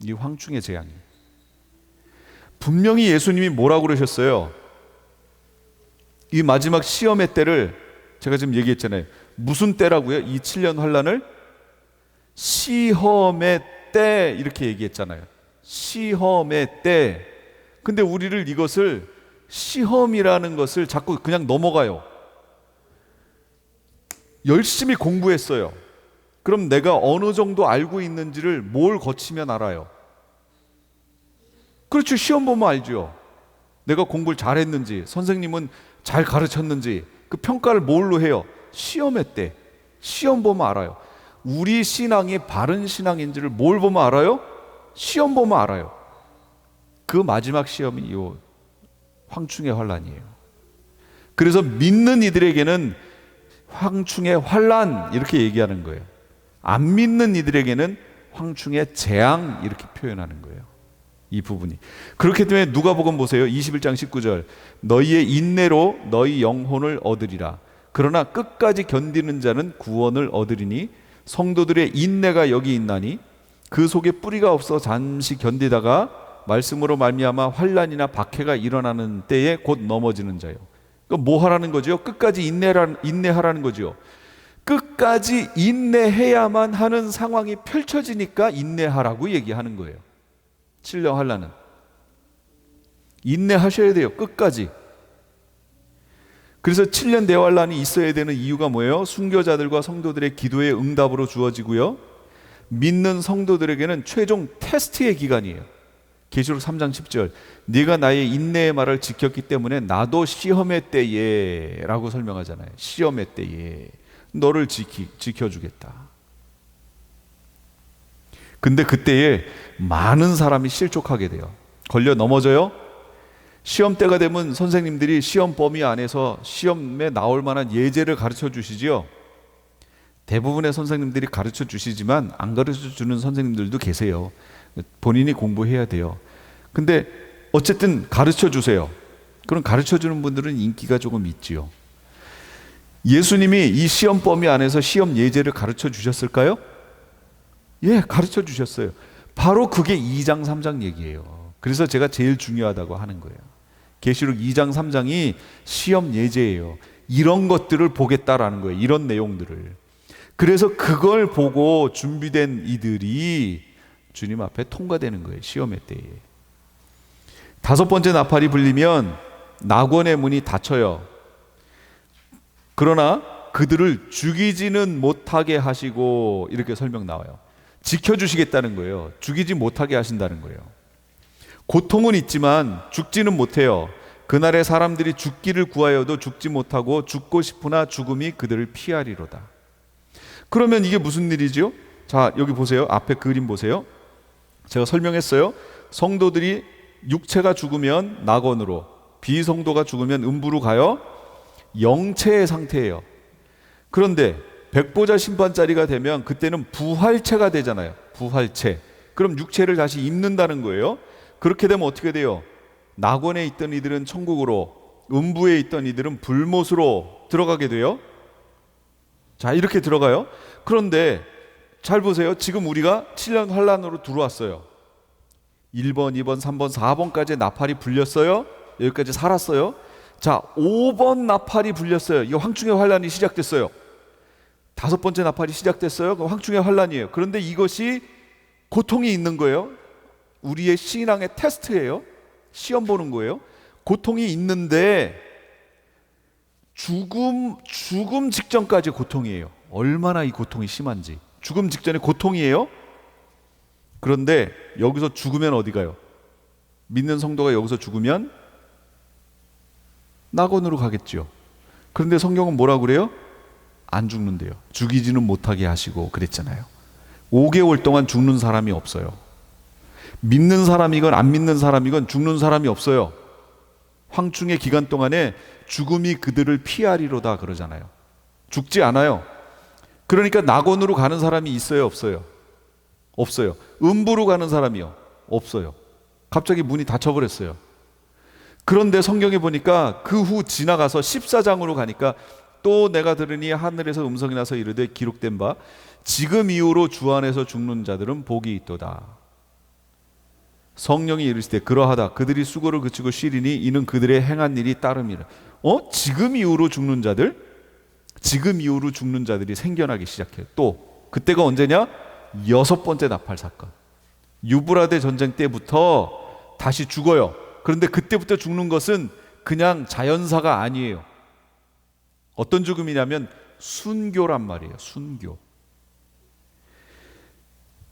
이 황충의 재앙이. 분명히 예수님이 뭐라고 그러셨어요? 이 마지막 시험의 때를 제가 지금 얘기했잖아요. 무슨 때라고요? 이 7년 환란을 시험의 때 이렇게 얘기했잖아요. 시험의 때. 근데 우리를 이것을 시험이라는 것을 자꾸 그냥 넘어가요. 열심히 공부했어요. 그럼 내가 어느 정도 알고 있는지를 뭘 거치면 알아요? 그렇죠. 시험 보면 알죠. 내가 공부를 잘했는지, 선생님은 잘 가르쳤는지 그 평가를 뭘로 해요? 시험의 때. 시험 보면 알아요. 우리 신앙이 바른 신앙인지를 뭘 보면 알아요? 시험 보면 알아요. 그 마지막 시험이 이 황충의 환란이에요. 그래서 믿는 이들에게는 황충의 환란 이렇게 얘기하는 거예요. 안 믿는 이들에게는 황충의 재앙 이렇게 표현하는 거예요. 이 부분이. 그렇기 때문에 누가복음 보세요. 21장 19절. 너희의 인내로 너희 영혼을 얻으리라. 그러나 끝까지 견디는 자는 구원을 얻으리니 성도들의 인내가 여기 있나니 그 속에 뿌리가 없어 잠시 견디다가 말씀으로 말미암아 환난이나 박해가 일어나는 때에 곧 넘어지는 자요. 그러니까 뭐 하라는 거죠? 끝까지 인내하라는 거죠. 끝까지 인내해야만 하는 상황이 펼쳐지니까 인내하라고 얘기하는 거예요. 7년 환난은 인내하셔야 돼요. 끝까지. 그래서 7년 대환란이 있어야 되는 이유가 뭐예요? 순교자들과 성도들의 기도의 응답으로 주어지고요, 믿는 성도들에게는 최종 테스트의 기간이에요. 계시록 3장 10절. 네가 나의 인내의 말을 지켰기 때문에 나도 시험의 때에 라고 설명하잖아요. 시험의 때에 너를 지켜주겠다. 근데 그때에 많은 사람이 실족하게 돼요. 걸려 넘어져요. 시험 때가 되면 선생님들이 시험 범위 안에서 시험에 나올 만한 예제를 가르쳐 주시지요. 대부분의 선생님들이 가르쳐 주시지만 안 가르쳐 주는 선생님들도 계세요. 본인이 공부해야 돼요. 근데 어쨌든 가르쳐 주세요. 그럼 가르쳐 주는 분들은 인기가 조금 있지요. 예수님이 이 시험 범위 안에서 시험 예제를 가르쳐 주셨을까요? 예, 가르쳐 주셨어요. 바로 그게 2장 3장 얘기예요. 그래서 제가 제일 중요하다고 하는 거예요. 계시록 2장 3장이 시험 예제예요. 이런 것들을 보겠다라는 거예요. 이런 내용들을. 그래서 그걸 보고 준비된 이들이 주님 앞에 통과되는 거예요. 시험의 때에. 5번째 나팔이 불리면 낙원의 문이 닫혀요. 그러나 그들을 죽이지는 못하게 하시고 이렇게 설명 나와요. 지켜주시겠다는 거예요. 죽이지 못하게 하신다는 거예요. 고통은 있지만 죽지는 못해요. 그날에 사람들이 죽기를 구하여도 죽지 못하고 죽고 싶으나 죽음이 그들을 피하리로다. 그러면 이게 무슨 일이죠? 자, 여기 보세요. 앞에 그림 보세요. 제가 설명했어요. 성도들이 육체가 죽으면 낙원으로, 비성도가 죽으면 음부로 가요. 영체의 상태예요. 그런데 백보자 심판자리가 되면 그때는 부활체가 되잖아요. 부활체. 그럼 육체를 다시 입는다는 거예요. 그렇게 되면 어떻게 돼요? 낙원에 있던 이들은 천국으로, 음부에 있던 이들은 불못으로 들어가게 돼요. 자, 이렇게 들어가요. 그런데 잘 보세요. 지금 우리가 7년 환란으로 들어왔어요. 1번, 2번, 3번, 4번까지 나팔이 불렸어요. 여기까지 살았어요. 자, 5번 나팔이 불렸어요. 이 황충의 환란이 시작됐어요. 5번째 나팔이 시작됐어요. 그럼 황충의 환란이에요. 그런데 이것이 고통이 있는 거예요. 우리의 신앙의 테스트예요. 시험 보는 거예요. 고통이 있는데 죽음 직전까지 고통이에요. 얼마나 이 고통이 심한지. 죽음 직전에 고통이에요. 그런데 여기서 죽으면 어디 가요? 믿는 성도가 여기서 죽으면 낙원으로 가겠죠. 그런데 성경은 뭐라고 그래요? 안 죽는데요. 죽이지는 못하게 하시고 그랬잖아요. 5개월 동안 죽는 사람이 없어요. 믿는 사람이건 안 믿는 사람이건 죽는 사람이 없어요. 황충의 기간 동안에 죽음이 그들을 피하리로다 그러잖아요. 죽지 않아요. 그러니까 낙원으로 가는 사람이 있어요, 없어요? 없어요. 음부로 가는 사람이요? 없어요. 갑자기 문이 닫혀버렸어요. 그런데 성경에 보니까 그 후 지나가서 14장으로 가니까 또 내가 들으니 하늘에서 음성이 나서 이르되 기록된 바 지금 이후로 주 안에서 죽는 자들은 복이 있도다. 성령이 이르시되 그러하다. 그들이 수고를 그치고 쉬리니 이는 그들의 행한 일이 따름이라. 지금 이후로 죽는 자들? 지금 이후로 죽는 자들이 생겨나기 시작해요. 또 그때가 언제냐? 6번째 나팔 사건. 유브라데 전쟁 때부터 다시 죽어요. 그런데 그때부터 죽는 것은 그냥 자연사가 아니에요. 어떤 죽음이냐면 순교란 말이에요. 순교.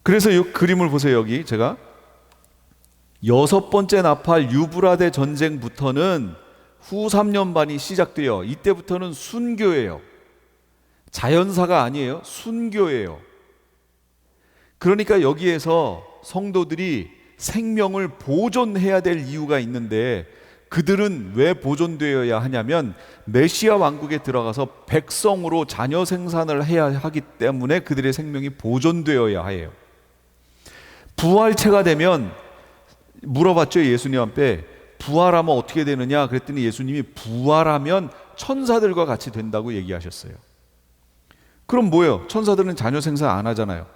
그래서 이 그림을 보세요. 여기 제가 6번째 나팔 유브라데 전쟁부터는 후 3년 반이 시작돼요. 이때부터는 순교예요. 자연사가 아니에요. 순교예요. 그러니까 여기에서 성도들이 생명을 보존해야 될 이유가 있는데, 그들은 왜 보존되어야 하냐면 메시아 왕국에 들어가서 백성으로 자녀 생산을 해야 하기 때문에 그들의 생명이 보존되어야 해요. 부활체가 되면, 물어봤죠 예수님한테, 부활하면 어떻게 되느냐 그랬더니 예수님이 부활하면 천사들과 같이 된다고 얘기하셨어요. 그럼 뭐예요? 천사들은 자녀 생산 안 하잖아요.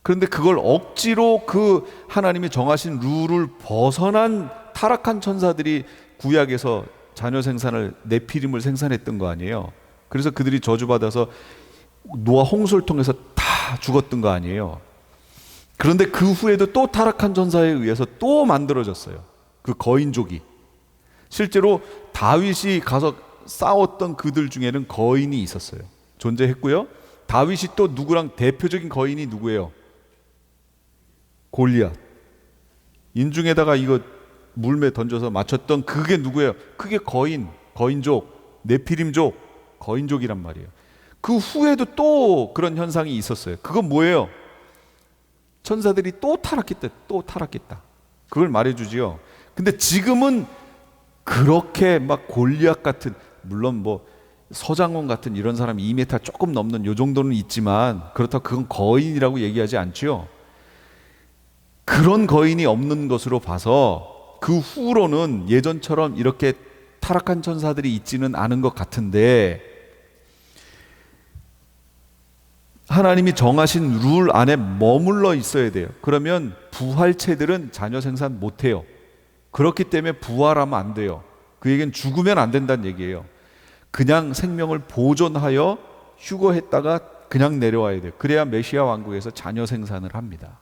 그런데 그걸 억지로 그 하나님이 정하신 룰을 벗어난 타락한 천사들이 구약에서 자녀 생산을, 네피림을 생산했던 거 아니에요. 그래서 그들이 저주받아서 노아 홍수를 통해서 다 죽었던 거 아니에요. 그런데 그 후에도 또 타락한 천사에 의해서 또 만들어졌어요. 그 거인족이. 실제로 다윗이 가서 싸웠던 그들 중에는 거인이 있었어요. 존재했고요. 다윗이 또 누구랑 대표적인 거인이 누구예요? 골리앗. 인중에다가 이거 물매 던져서 맞췄던 그게 누구예요? 그게 거인족, 네피림족, 거인족이란 말이에요. 그 후에도 또 그런 현상이 있었어요. 그건 뭐예요? 천사들이 또 타락했다, 또 타락했다. 그걸 말해주지요. 근데 지금은 그렇게 막 골리앗 같은, 물론 뭐 서장훈 같은 이런 사람이 2m 조금 넘는 요 정도는 있지만, 그렇다고 그건 거인이라고 얘기하지 않지요. 그런 거인이 없는 것으로 봐서 그 후로는 예전처럼 이렇게 타락한 천사들이 있지는 않은 것 같은데, 하나님이 정하신 룰 안에 머물러 있어야 돼요. 그러면 부활체들은 자녀 생산 못해요. 그렇기 때문에 부활하면 안 돼요. 그 얘기는 죽으면 안 된다는 얘기예요. 그냥 생명을 보존하여 휴거했다가 그냥 내려와야 돼요. 그래야 메시아 왕국에서 자녀 생산을 합니다.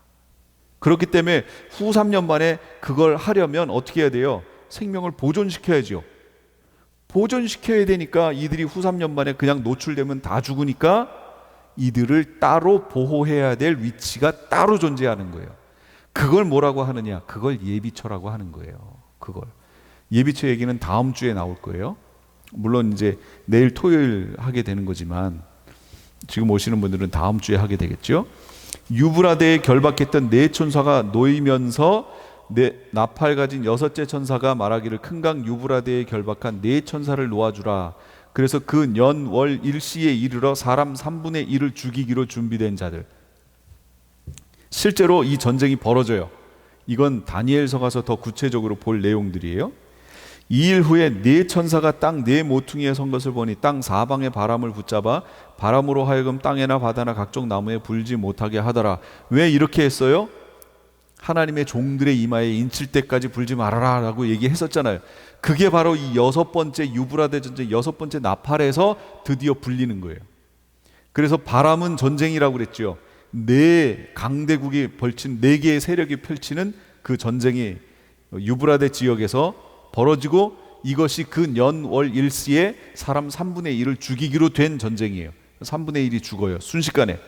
그렇기 때문에 후 3년 만에 그걸 하려면 어떻게 해야 돼요? 생명을 보존시켜야죠. 보존시켜야 되니까 이들이 후 3년 만에 그냥 노출되면 다 죽으니까 이들을 따로 보호해야 될 위치가 따로 존재하는 거예요. 그걸 뭐라고 하느냐? 그걸 예비처라고 하는 거예요. 그걸. 예비처 얘기는 다음 주에 나올 거예요. 물론 이제 내일 토요일 하게 되는 거지만 지금 오시는 분들은 다음 주에 하게 되겠죠. 유브라데에 결박했던 네 천사가 놓이면서 나팔 가진 6째 천사가 말하기를 큰 강 유브라데에 결박한 네 천사를 놓아주라. 그래서 그 년, 월, 일시에 이르러 사람 3분의 1을 죽이기로 준비된 자들. 실제로 이 전쟁이 벌어져요. 이건 다니엘서 가서 더 구체적으로 볼 내용들이에요. 2일 후에 네 천사가 땅 네 모퉁이에 선 것을 보니 땅 사방의 바람을 붙잡아 바람으로 하여금 땅에나 바다나 각종 나무에 불지 못하게 하더라. 왜 이렇게 했어요? 하나님의 종들의 이마에 인칠 때까지 불지 말아라 라고 얘기했었잖아요. 그게 바로 이 6번째 유브라데 전쟁 6번째 나팔에서 드디어 불리는 거예요. 그래서 바람은 전쟁이라고 그랬죠. 네 강대국이 벌친 4개의 세력이 펼치는 그 전쟁이 유브라데 지역에서 벌어지고, 이것이 그 년, 월, 일시에 사람 3분의 1을 죽이기로 된 전쟁이에요. 3분의 1이 죽어요. 순식간에.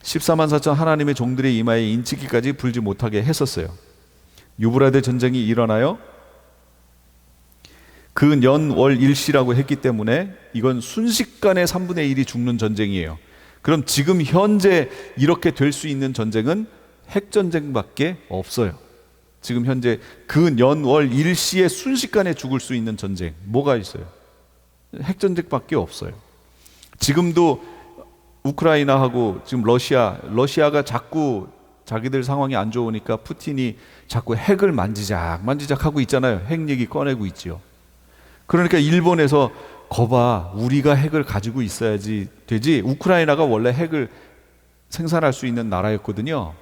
14만 4천 하나님의 종들의 이마에 인치기까지 불지 못하게 했었어요. 유브라데 전쟁이 일어나요. 그 년, 월, 일시라고 했기 때문에 이건 순식간에 3분의 1이 죽는 전쟁이에요. 그럼 지금 현재 이렇게 될 수 있는 전쟁은 핵전쟁밖에 없어요. 지금 현재 그 년, 월, 일시에 순식간에 죽을 수 있는 전쟁 뭐가 있어요? 핵전쟁밖에 없어요. 지금도 우크라이나하고 지금 러시아가 자꾸 자기들 상황이 안 좋으니까 푸틴이 자꾸 핵을 만지작 하고 있잖아요. 핵 얘기 꺼내고 있지요. 그러니까 일본에서 거봐, 우리가 핵을 가지고 있어야지 되지. 우크라이나가 원래 핵을 생산할 수 있는 나라였거든요.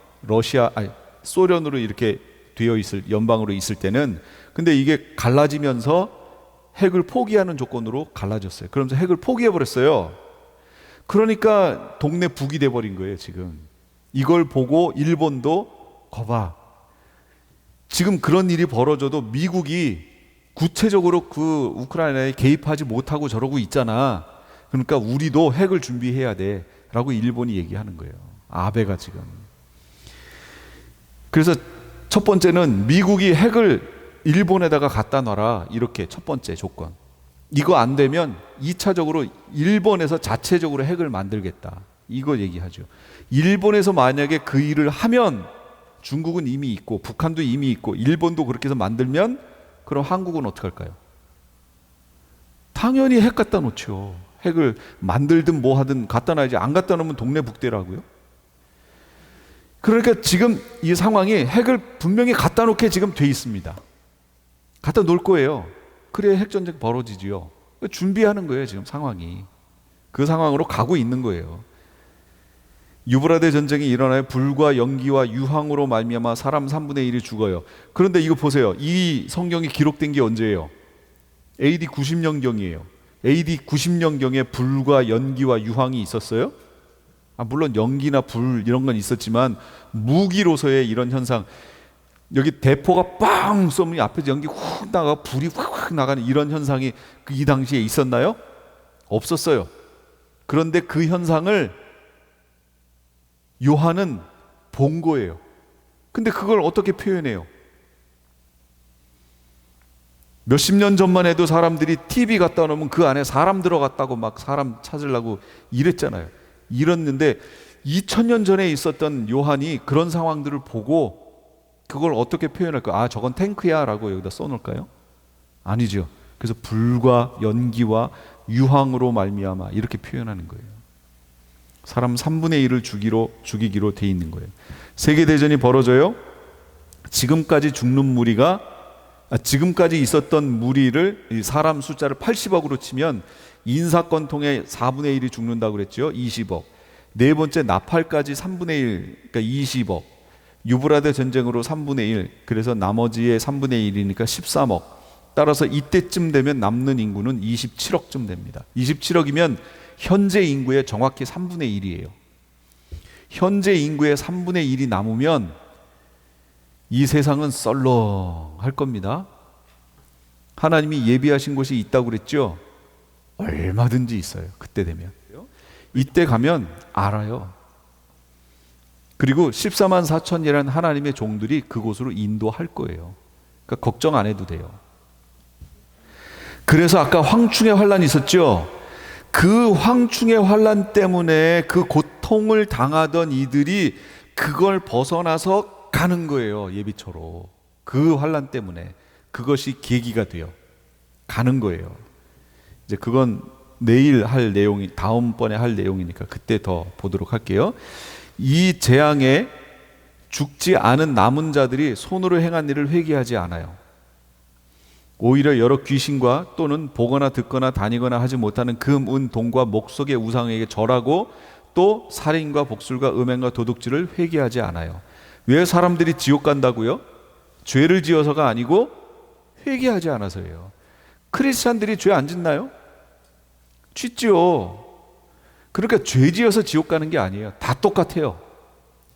소련으로 이렇게 되어 있을, 연방으로 있을 때는. 근데 이게 갈라지면서 핵을 포기하는 조건으로 갈라졌어요. 그러면서 핵을 포기해버렸어요. 그러니까 동네 북이 돼버린 거예요. 지금 이걸 보고 일본도 거봐, 지금 그런 일이 벌어져도 미국이 구체적으로 그 우크라이나에 개입하지 못하고 저러고 있잖아. 그러니까 우리도 핵을 준비해야 돼 라고 일본이 얘기하는 거예요. 아베가 지금. 그래서 첫 번째는 미국이 핵을 일본에다가 갖다 놔라, 이렇게 첫 번째 조건. 이거 안 되면 2차적으로 일본에서 자체적으로 핵을 만들겠다, 이거 얘기하죠. 일본에서 만약에 그 일을 하면 중국은 이미 있고 북한도 이미 있고 일본도 그렇게 해서 만들면, 그럼 한국은 어떻게 할까요? 당연히 핵 갖다 놓죠. 핵을 만들든 뭐 하든 갖다 놔야지. 안 갖다 놓으면 동네 북대라고요. 그러니까 지금 이 상황이 핵을 분명히 갖다 놓게 지금 돼 있습니다. 갖다 놓을 거예요. 그래야 핵전쟁 벌어지지요. 준비하는 거예요. 지금 상황이 그 상황으로 가고 있는 거예요. 유브라데 전쟁이 일어나요. 불과 연기와 유황으로 말미암아 사람 3분의 1이 죽어요. 그런데 이거 보세요. 이 성경이 기록된 게 언제예요? AD 90년경이에요. AD 90년경에 불과 연기와 유황이 있었어요? 물론 연기나 불 이런 건 있었지만 무기로서의 이런 현상, 여기 대포가 빵 쏘면 앞에서 연기 훅 나가 불이 확 나가는 이런 현상이 이 당시에 있었나요? 없었어요. 그런데 그 현상을 요한은 본 거예요. 근데 그걸 어떻게 표현해요? 몇십 년 전만 해도 사람들이 TV 갖다 놓으면 그 안에 사람 들어갔다고 막 사람 찾으려고 이랬잖아요. 이랬는데 2000년 전에 있었던 요한이 그런 상황들을 보고 그걸 어떻게 표현할까요? 저건 탱크야 라고 여기다 써놓을까요? 아니죠. 그래서 불과 연기와 유황으로 말미암아 이렇게 표현하는 거예요. 사람 3분의 1을 죽이기로 돼 있는 거예요. 세계대전이 벌어져요. 지금까지 죽는 무리가, 지금까지 있었던 무리를 사람 숫자를 80억으로 치면 인사건 통해 4분의 1이 죽는다고 그랬죠. 20억. 네 번째 나팔까지 3분의 1, 그러니까 20억. 유브라데 전쟁으로 3분의 1, 그래서 나머지의 3분의 1이니까 13억. 따라서 이때쯤 되면 남는 인구는 27억쯤 됩니다. 27억이면 현재 인구의 정확히 3분의 1이에요. 현재 인구의 3분의 1이 남으면 이 세상은 썰렁할 겁니다. 하나님이 예비하신 곳이 있다고 그랬죠? 얼마든지 있어요. 그때 되면. 이때 가면 알아요. 그리고 14만 4천이라는 하나님의 종들이 그곳으로 인도할 거예요. 그러니까 걱정 안 해도 돼요. 그래서 아까 황충의 환란이 있었죠? 그 황충의 환란 때문에 그 고통을 당하던 이들이 그걸 벗어나서 가는 거예요. 예비처로. 그 환란 때문에 그것이 계기가 돼요. 가는 거예요. 이제 그건 내일 할 내용이, 다음번에 할 내용이니까 그때 더 보도록 할게요. 이 재앙에 죽지 않은 남은 자들이 손으로 행한 일을 회개하지 않아요. 오히려 여러 귀신과 또는 보거나 듣거나 다니거나 하지 못하는 금, 은, 동과 목석의 우상에게 절하고 또 살인과 복술과 음행과 도둑질을 회개하지 않아요. 왜 사람들이 지옥 간다고요? 죄를 지어서가 아니고 회개하지 않아서예요. 크리스찬들이 죄 안 짓나요? 짓죠. 그러니까 죄 지어서 지옥 가는 게 아니에요. 다 똑같아요.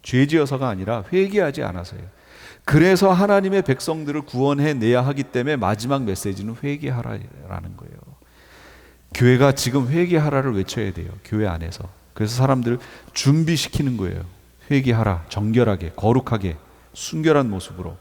죄 지어서가 아니라 회개하지 않아서예요. 그래서 하나님의 백성들을 구원해내야 하기 때문에 마지막 메시지는 회개하라라는 거예요. 교회가 지금 회개하라를 외쳐야 돼요. 교회 안에서. 그래서 사람들을 준비시키는 거예요. 회개하라, 정결하게, 거룩하게, 순결한 모습으로.